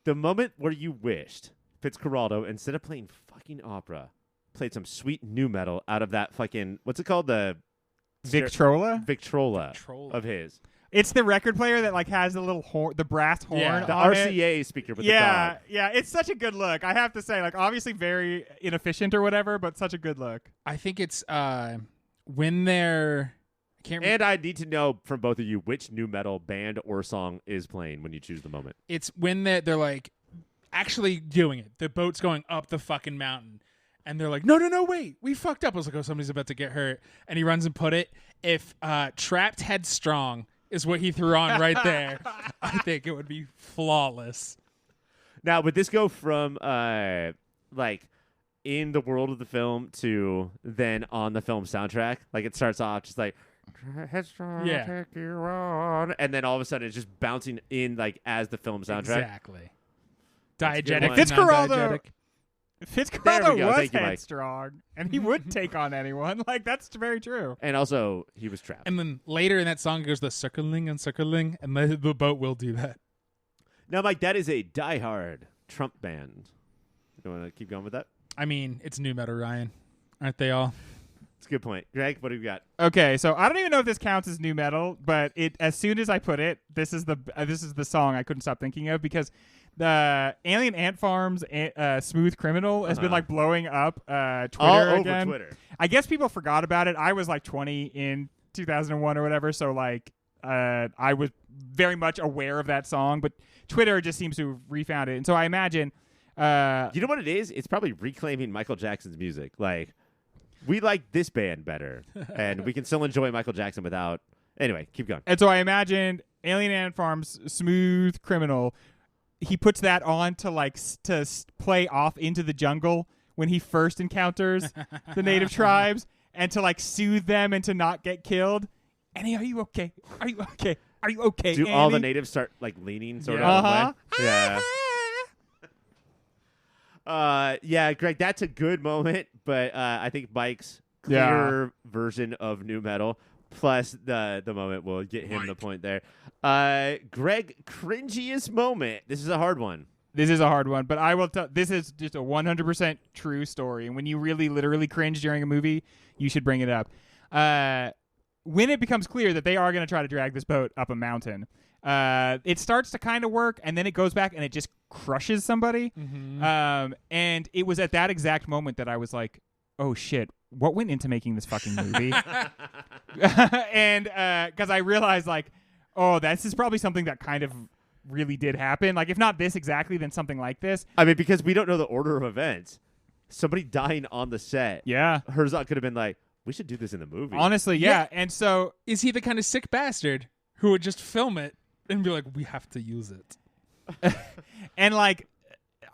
the moment where you wished Fitzcarraldo, instead of playing fucking opera, played some sweet new metal out of that fucking, what's it called? The Victrola? Victrola Victrola. of his. It's the record player that has the little horn, the brass horn. Yeah. The on RCA speaker with the Yeah, dog. yeah, it's such a good look. I have to say, obviously very inefficient or whatever, but such a good look. I think it's when they're. I can't remember. And I need to know from both of you which new metal band or song is playing when you choose the moment. It's when they're like actually doing it. The boat's going up the fucking mountain. And they're like, no, wait, we fucked up. I was like, oh, somebody's about to get hurt. And he runs and put it. If Trapped Headstrong is what he threw on right there, I think it would be flawless. Now, would this go from in the world of the film to then on the film soundtrack? Like it starts off just like Headstrong, Yeah. take you on, and then all of a sudden it's just bouncing in as the film soundtrack. Exactly. That's a good Diegetic, one. Fitzcarraldo- non-diegetic. There Fitzcarraldo we go. was Thank you, Mike. headstrong, and he would take on anyone. That's very true. And also, he was trapped. And then later in that song goes the circling, and the boat will do that. Now, Mike, that is a diehard Trump band. You want to keep going with that? I mean, it's new metal, Ryan. Aren't they all? It's a good point. Greg, what do you got? Okay, so I don't even know if this counts as new metal, but as soon as I put it, this is the song I couldn't stop thinking of because the Alien Ant Farm's "Smooth Criminal" has been blowing up Twitter All over again. Twitter. I guess people forgot about it. I was 20 in 2001 or whatever, so I was very much aware of that song, but Twitter just seems to have refound it, and so I imagine. You know what it is? It's probably reclaiming Michael Jackson's music. We like this band better, and we can still enjoy Michael Jackson without. Anyway, keep going. And so I imagined Alien Ant Farm's "Smooth Criminal." He puts that on to play off into the jungle when he first encounters the native tribes, and to soothe them and to not get killed. Annie, are you okay? Are you okay? Are you okay? Do Annie? all the natives start leaning sort Yeah. of? out of the way? Yeah, Greg, that's a good moment, but I think Mike's clear version of new metal plus the moment will get him the point there. Greg, cringiest moment. This is a hard one. This is a hard one, but I will tell. This is just a 100% true story, and when you really, literally cringe during a movie, you should bring it up. When it becomes clear that they are going to try to drag this boat up a mountain, it starts to kind of work, and then it goes back and it just crushes somebody. Mm-hmm. And it was at that exact moment that I was like, "Oh shit, what went into making this fucking movie?" And because I realized, oh, this is probably something that kind of really did happen. If not this exactly, then something like this. I mean, because we don't know the order of events. Somebody dying on the set. Yeah. Herzog could have been like, we should do this in the movie. Honestly, yeah. And so Is he the kind of sick bastard who would just film it and be like, we have to use it? and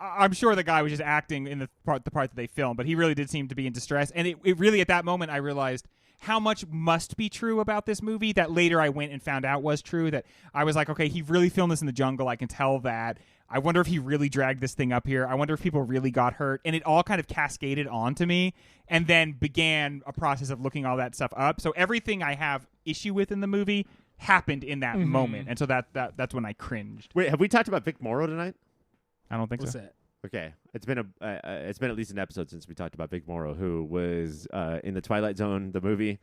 I'm sure the guy was just acting in the part that they filmed, but he really did seem to be in distress. And it really, at that moment, I realized how much must be true about this movie that later I went and found out was true. That I was like, okay, he really filmed this in the jungle. I can tell that. I wonder if he really dragged this thing up here. I wonder if people really got hurt. And it all kind of cascaded onto me and then began a process of looking all that stuff up. So everything I have issue with in the movie happened in that moment. And so that's when I cringed. Wait, have we talked about Vic Morrow tonight? I don't think What's so. that? Okay, it's been at least an episode since we talked about Vic Morrow, who was in the Twilight Zone, the movie,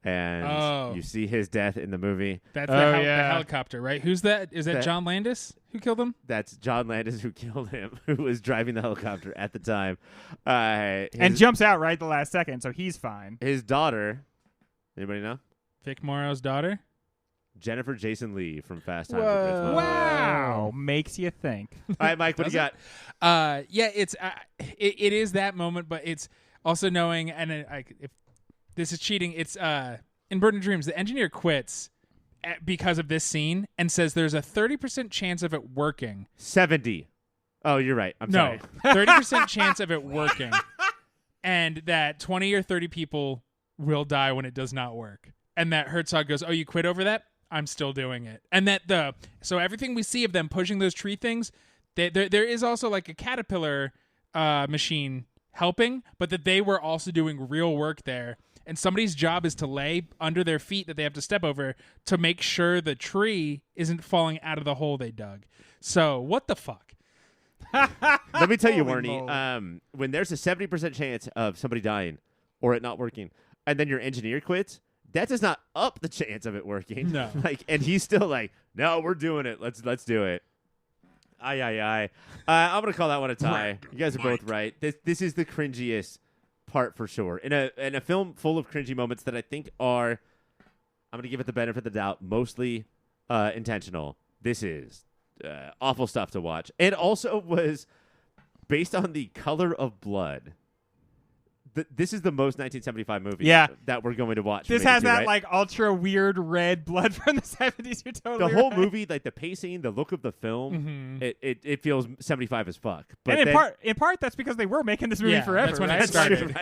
and you see his death in the movie. That's Oh, the yeah. helicopter, right? Who's that? Is that That- John Landis who killed him? That's John Landis who killed him, who was driving the helicopter at the time. And jumps out right at the last second, so he's fine. His daughter, anybody know? Vic Morrow's daughter? Jennifer Jason Leigh from Fast Times at Whoa. Ridgemont. Wow. Makes you think. All right, Mike, what do you got? Yeah, it's it is that moment, but it's also knowing, and if this is cheating, it's in Burden of Dreams, the engineer quits because of this scene and says there's a 30% chance of it working. 70. Oh, you're right. I'm No, sorry. 30% chance of it working, and that 20 or 30 people will die when it does not work. And that Herzog goes, "Oh, you quit over that? I'm still doing it. And that so everything we see of them pushing those tree things, there is also like a caterpillar machine helping, but that they were also doing real work there. And somebody's job is to lay under their feet that they have to step over to make sure the tree isn't falling out of the hole they dug. So what the fuck? Let me tell you, Holy Warnie, when there's a 70% chance of somebody dying or it not working, and then your engineer quits, that does not up the chance of it working. No. And he's still like, no, we're doing it. Let's do it. Aye. I'm gonna call that one a tie. You guys are both right. This is the cringiest part for sure. In a film full of cringy moments that I think are, I'm gonna give it the benefit of the doubt, mostly intentional. This is awful stuff to watch. It also was based on The Color of Blood. This is the most 1975 movie that we're going to watch. This has that like ultra weird red blood from the 70s. You're totally the whole right. movie, like the pacing, the look of the film, it feels 75 as fuck. But And then, in part that's because they were making this movie forever. That's when right? it started.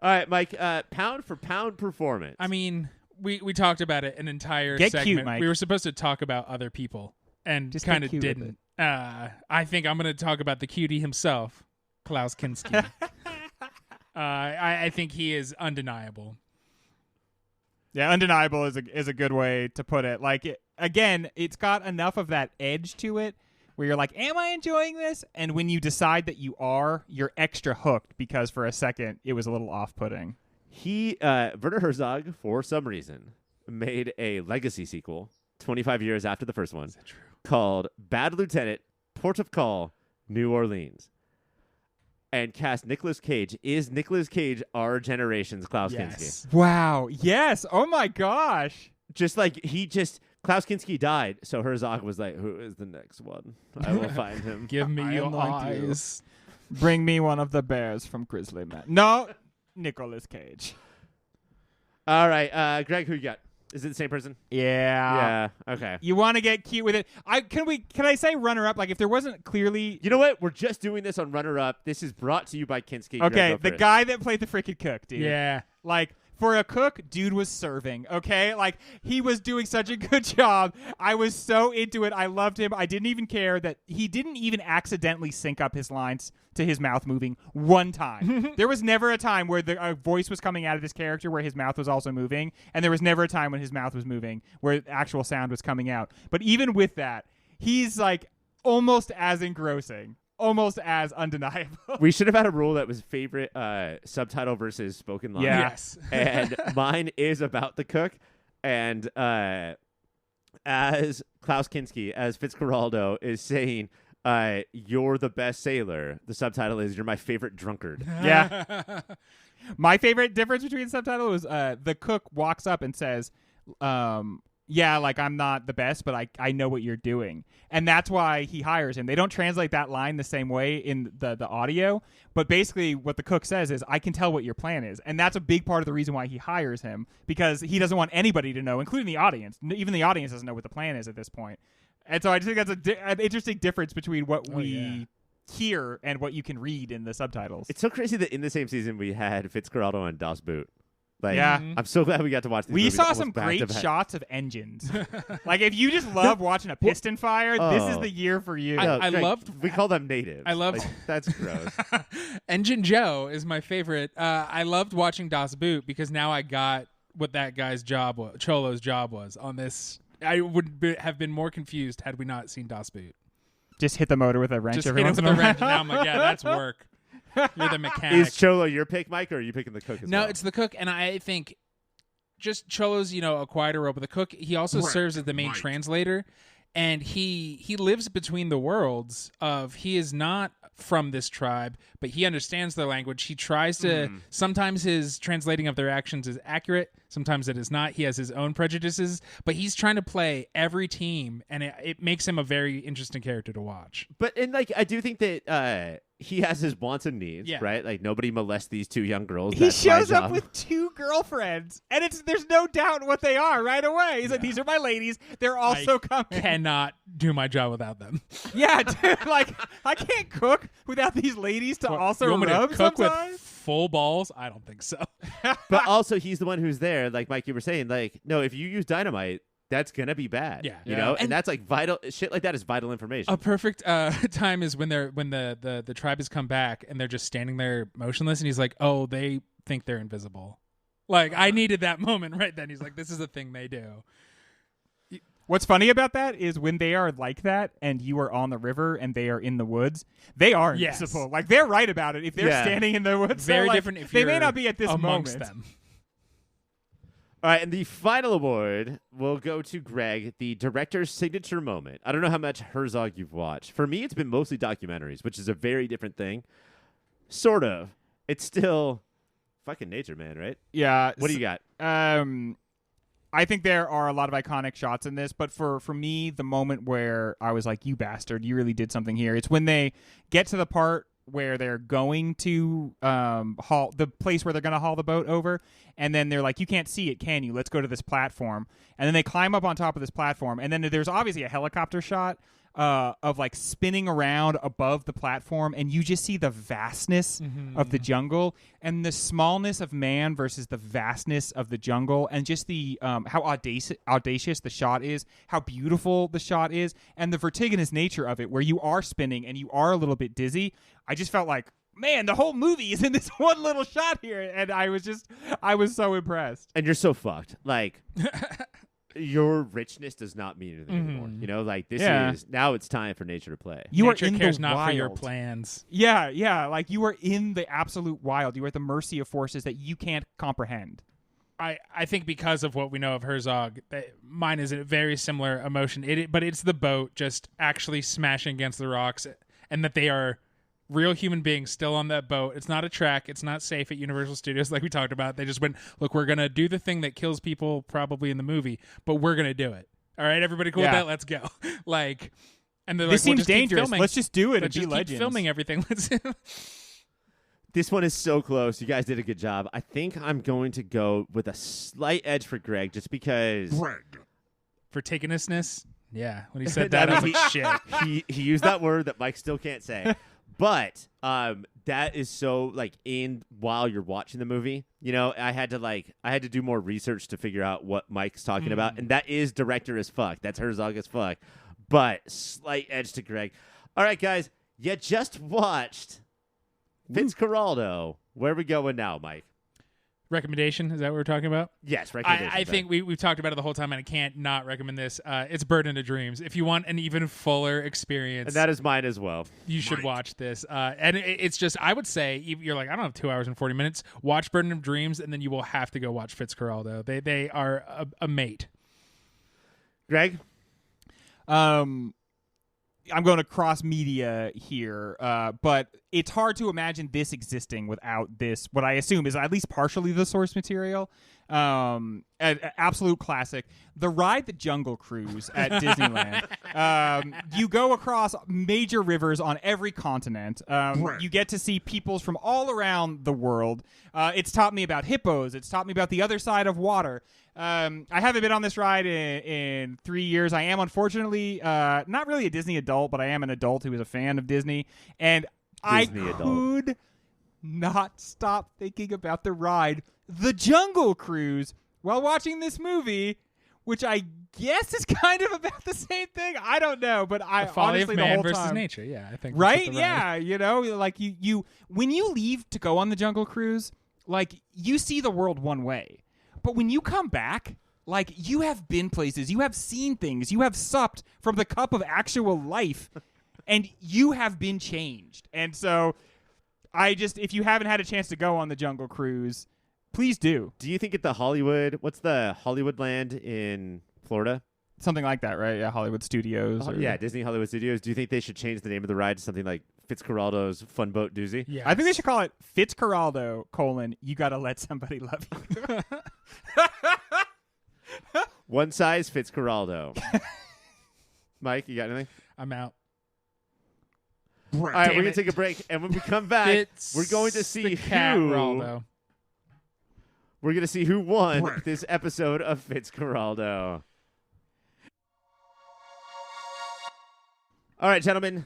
All right, Mike, pound for pound performance. I mean, we talked about it an entire Get segment. cute, Mike. We were supposed to talk about other people and Just kind get of cute with didn't. I think I'm going to talk about the cutie himself, Klaus Kinski. I think he is undeniable. Yeah, undeniable is a good way to put it. Like again, it's got enough of that edge to it where you're like, am I enjoying this? And when you decide that you are, you're extra hooked because for a second it was a little off-putting. Werner Herzog, for some reason, made a legacy sequel 25 years after the first one called Bad Lieutenant, Port of Call, New Orleans, and cast Nicolas Cage. Is Nicolas Cage our generation's Klaus Kinski? Wow. Yes. Oh my gosh. Just like Klaus Kinski died, so Herzog was like, who is the next one? I will find him. Give me I your anoint you. eyes. Bring me one of the bears from Grizzly Man. No, Nicolas Cage. All right, Greg, who you got? Is it the same person? Yeah. Yeah. Okay. You want to get cute with it. Can I say runner up? Like if there wasn't clearly You know what? We're just doing this on Runner Up. This is brought to you by Kinski. Greg, okay, go the first. guy that played the freaking cook, dude. Yeah. Like for a cook, dude was serving, okay? Like he was doing such a good job. I was so into it. I loved him. I didn't even care that he didn't even accidentally sync up his lines to his mouth moving one time. There was never a time where a voice was coming out of this character where his mouth was also moving, and there was never a time when his mouth was moving where actual sound was coming out. But even with that, he's like almost as engrossing. Almost as undeniable. We should have had a rule that was favorite subtitle versus spoken line. Yeah. Yes. And mine is about the cook. And as Klaus Kinski, as Fitzcarraldo is saying, you're the best sailor, the subtitle is, you're my favorite drunkard. Yeah. My favorite difference between the subtitle was the cook walks up and says, yeah, like I'm not the best, but I know what you're doing. And that's why he hires him. They don't translate that line the same way in the audio, but basically what the cook says is, I can tell what your plan is. And that's a big part of the reason why he hires him, because he doesn't want anybody to know, including the audience. Even the audience doesn't know what the plan is at this point. And so I just think that's an interesting difference between what we hear and what you can read in the subtitles. It's so crazy that in the same season we had Fitzcarraldo and Das Boot. Like, Yeah. I'm so glad we got to watch these We movies saw almost some back great to back. shots of engines. Like, if you just love watching a piston fire, this is Oh. the year for you. No, I Greg, loved- We call them natives. I loved- Like, that's gross. Engine Joe is my favorite. I loved watching Das Boot because now I got what that guy's job was, Cholo's job was on this. I would have been more confused had we not seen Das Boot. Just hit the motor with a wrench Just every hit it once with in a the while. wrench. Now I'm like, yeah, that's work. You're the mechanic. Is Cholo your pick, Mike, or are you picking the cook as No, well? it's the cook, and I think just Cholo's, a quieter role, but the cook, he also serves as the main translator, and he lives between the worlds of he is not from this tribe, but he understands their language. He tries to, sometimes his translating of their actions is accurate, sometimes it is not. He has his own prejudices, but he's trying to play every team, and it makes him a very interesting character to watch. But I do think that he has his wants and needs, Yeah. right? Like nobody molests these two young girls. He That's my shows up job. with 2 girlfriends, and there's no doubt what they are right away. He's like, these are my ladies. They're also coming. Cannot do my job without them. Yeah, dude. Like, I can't cook without these ladies to also You want me to rub cook sometimes. with full balls? I don't think so. But also, he's the one who's there. Like Mike, you were saying, like, no, if you use dynamite, that's gonna be bad. Yeah. you Yeah. know, and that's like vital shit. Like that is vital information. A perfect time is when the tribe has come back and they're just standing there motionless, and he's like, "Oh, they think they're invisible." Like I needed that moment right then. He's like, "This is a thing they do." What's funny about that is when they are like that and you are on the river and they are in the woods, they are Yes. invisible. Like they're right about it. If they're Yeah. standing in the woods, Very they're, like, different if they you're may not be at this amongst moment. them. All right, and the final award will go to Greg, the director's signature moment. I don't know how much Herzog you've watched. For me, it's been mostly documentaries, which is a very different thing. Sort of. It's still fucking nature, man, right? Yeah. What do you got? I think there are a lot of iconic shots in this, but for me, the moment where I was like, "You bastard, you really did something here." It's when they get to the part where they're going to haul the place where they're going to haul the boat over, and then they're like, "You can't see it, can you? Let's go to this platform." And then they climb up on top of this platform, and then there's obviously a helicopter shot of like spinning around above the platform, and you just see the vastness of the jungle and the smallness of man versus the vastness of the jungle, and just the how audacious the shot is, how beautiful the shot is, and the vertiginous nature of it, where you are spinning and you are a little bit dizzy. I just felt like, man, the whole movie is in this one little shot here, and I was so impressed. And you're so fucked. Like, your richness does not mean anything anymore. You know, like this Yeah. is now it's time for nature to play. You Nature are in cares the not wild. for your plans. Yeah, like you are in the absolute wild. You are at the mercy of forces that you can't comprehend. I think because of what we know of Herzog, mine is a very similar emotion. But it's the boat just actually smashing against the rocks, and that they are real human beings still on that boat. It's not a track. It's not safe at Universal Studios like we talked about. They just went, look, we're going to do the thing that kills people probably in the movie, but we're going to do it. All right, everybody cool with Yeah. that? Let's go. Like, and they're This like, seems just keep dangerous. filming. Let's just do it Let's and be just keep legends. filming everything. Let's This one is so close. You guys did a good job. I think I'm going to go with a slight edge for Greg just because for takeousness. Yeah, when he said that, I was like, shit. he used that word that Mike still can't say. But that is so like in while you're watching the movie, you know, I had to do more research to figure out what Mike's talking about, and that is director as fuck. That's Herzog as fuck. But slight edge to Greg. All right, guys, you just watched Fitzcarraldo. Where are we going now, Mike? Recommendation? Is that what we're talking about? Yes, recommendation. I think we've talked about it the whole time, and I can't not recommend this. It's Burden of Dreams. If you want an even fuller experience, and that is mine as well. you should watch this. And it's just, I would say, you're like, I don't have 2 hours and 40 minutes. Watch Burden of Dreams, and then you will have to go watch Fitzcarraldo. They are a mate. Greg? I'm going to cross media here, but it's hard to imagine this existing without this, what I assume is at least partially the source material. An absolute classic. The ride the Jungle Cruise at Disneyland. You go across major rivers on every continent. You get to see peoples from all around the world. It's taught me about hippos. It's taught me about the other side of water. I haven't been on this ride in 3 years. I am unfortunately not really a Disney adult, but I am an adult who is a fan of Disney. And Disney I adult. could not stop thinking about the ride, the Jungle Cruise, while watching this movie, which I guess is kind of about the same thing. I don't know, but I The folly honestly of the man whole versus time, nature. Yeah, I think. that's right? what the ride- Yeah, you know, like you when you leave to go on the Jungle Cruise, like you see the world one way. But when you come back, like you have been places, you have seen things, you have supped from the cup of actual life, and you have been changed. And so if you haven't had a chance to go on the Jungle Cruise, please do. Do you think at the Hollywood, what's the Hollywood land in Florida? Something like that, right? Yeah, Hollywood Studios. Yeah, Disney Hollywood Studios. Do you think they should change the name of the ride to something like Fitzcarraldo's Fun Boat Doozy? Yeah, I think they should call it Fitzcarraldo, you gotta let somebody love you. One size Fitzcarraldo. Mike, you got anything? I'm out. All right, Damn we're gonna it. take a break, and when we come back, we're going to see the cat who. Raldo. We're gonna see who won this episode of Fitzcarraldo. All right, gentlemen.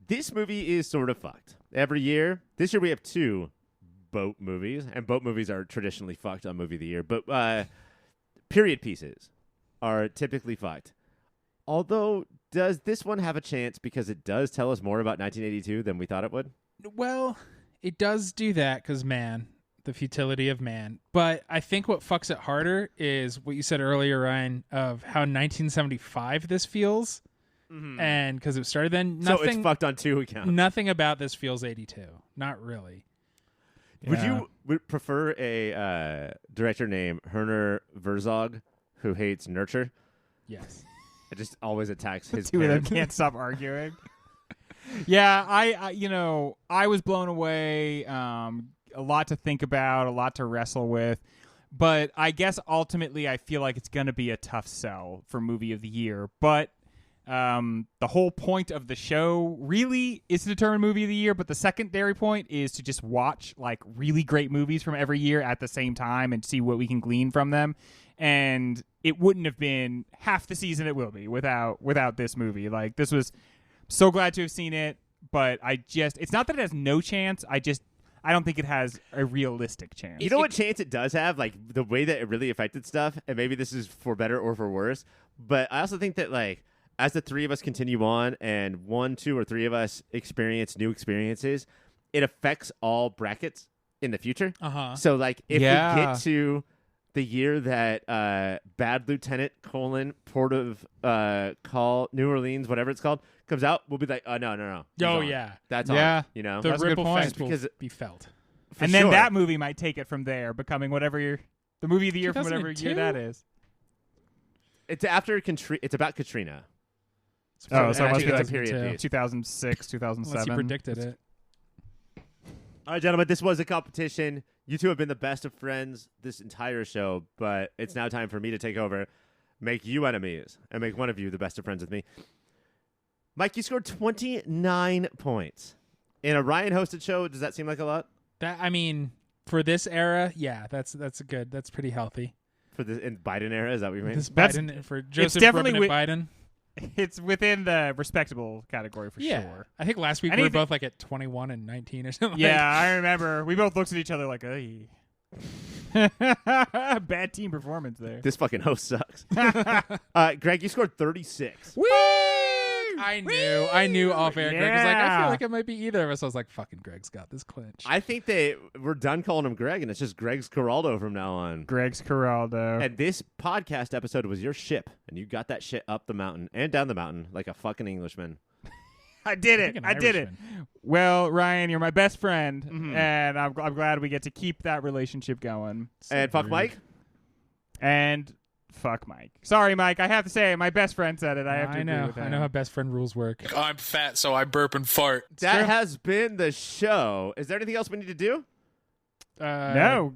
This movie is sort of fucked. Every year, this year we have two boat movies, and boat movies are traditionally fucked on Movie of the Year, but period pieces are typically fucked. Although, does this one have a chance because it does tell us more about 1982 than we thought it would? Well, it does do that because, man, the futility of man. But I think what fucks it harder is what you said earlier, Ryan, of how 1975 this feels. Mm-hmm. And because it started then, So it's fucked on two accounts. Nothing about this feels 82. Not really. Would you prefer a director named Werner Herzog who hates nurture? Yes. It just always attacks his Two of them parents. can't stop arguing. Yeah, I was blown away. A lot to think about, a lot to wrestle with. But I guess ultimately I feel like it's going to be a tough sell for Movie of the Year. But the whole point of the show really is to determine Movie of the Year. But the secondary point is to just watch like really great movies from every year at the same time and see what we can glean from them. And it wouldn't have been half the season it will be without this movie. Like, this was so glad to have seen it, but it's not that it has no chance. I don't think it has a realistic chance. You know what chance it does have? Like, the way that it really affected stuff, and maybe this is for better or for worse, but I also think that, like, as the three of us continue on and 1, 2, or 3 of us experience new experiences, it affects all brackets in the future. Uh-huh. So, like, if we Yeah. get to the year that Bad Lieutenant : Port of Call, New Orleans, whatever it's called, comes out, we'll be like, oh, no. He's Oh, on. yeah. That's Yeah. on, you know? The That's a good ripple point. effect will Because be felt. For And then sure. that movie might take it from there, becoming whatever the movie of the year from whatever year 2002? that is. It's after It's about Katrina. Oh, so it I must think be it's a like period piece. 2006, 2007. Unless you predicted it. All right, gentlemen, this was a competition. You two have been the best of friends this entire show, but it's now time for me to take over, make you enemies, and make one of you the best of friends with me. Mike, you scored 29 points. In a Ryan-hosted show, does that seem like a lot? For this era, yeah, that's good. That's pretty healthy. For the in Biden era, is that what you mean? This That's- Biden for Joseph definitely Biden. It's within the respectable category for Yeah, sure. I think last week we were both like at 21 and 19 or something. Yeah, I remember. We both looked at each other like, "Ay." Bad team performance there. This fucking host sucks. Greg, you scored 36. Woo! I knew off air. Greg was like, I Yeah. feel like it might be either of us. I was like, fucking Greg's got this clinch. I think that we're done calling him Greg, and it's just Greg's Fitzcarraldo from now on. Greg's Fitzcarraldo. And this podcast episode was your ship, and you got that shit up the mountain and down the mountain like a fucking Englishman. I did Like it. an I did it. Irishman. Well, Ryan, you're my best friend, Mhm. and I'm glad we get to keep that relationship going. And fuck rude. Mike? And fuck Mike. Sorry, Mike. I have to say, my best friend said it. I have to agree know. with him. I know how best friend rules work. I'm fat, so I burp and fart. That true. has been the show. Is there anything else we need to do? No.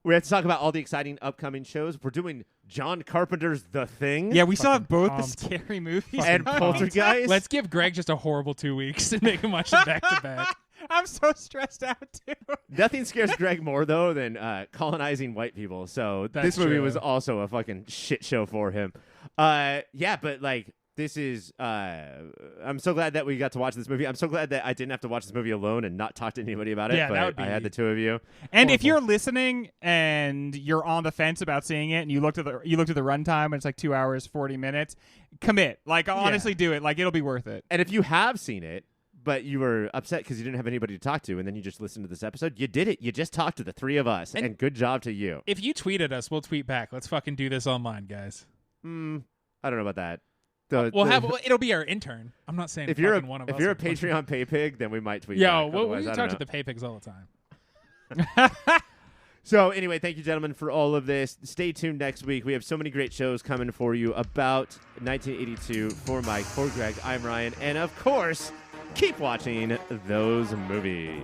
We have to talk about all the exciting upcoming shows. We're doing John Carpenter's The Thing. Yeah, we still have Fucking both the pumped. scary movies. And Poltergeist. Let's give Greg just a horrible 2 weeks and make him watch them back to back. I'm so stressed out, too. Nothing scares Greg more, though, than colonizing white people. So That's this movie true. was also a fucking shit show for him. Yeah, but like, this is... I'm so glad that we got to watch this movie. I'm so glad that I didn't have to watch this movie alone and not talk to anybody about it. Yeah, but that would be I had the two of you. And if Horrible. you're listening and you're on the fence about seeing it, and you looked at the runtime and it's like 2 hours 40 minutes, commit. Like, honestly, do it. Like, it'll be worth it. And if you have seen it, but you were upset because you didn't have anybody to talk to, and then you just listened to this episode, you did it. You just talked to the three of us, and good job to you. If you tweet at us, we'll tweet back. Let's fucking do this online, guys. I don't know about that. It'll be our intern. I'm not saying if you're fucking one of us. if you're a are fucking- Patreon pay pig, then we might tweet. Yo, back. we Otherwise, I talk don't to know. the pay pigs all the time. So anyway, thank you, gentlemen, for all of this. Stay tuned next week. We have so many great shows coming for you about 1982. For Mike, for Greg, I'm Ryan, and of course, keep watching those movies.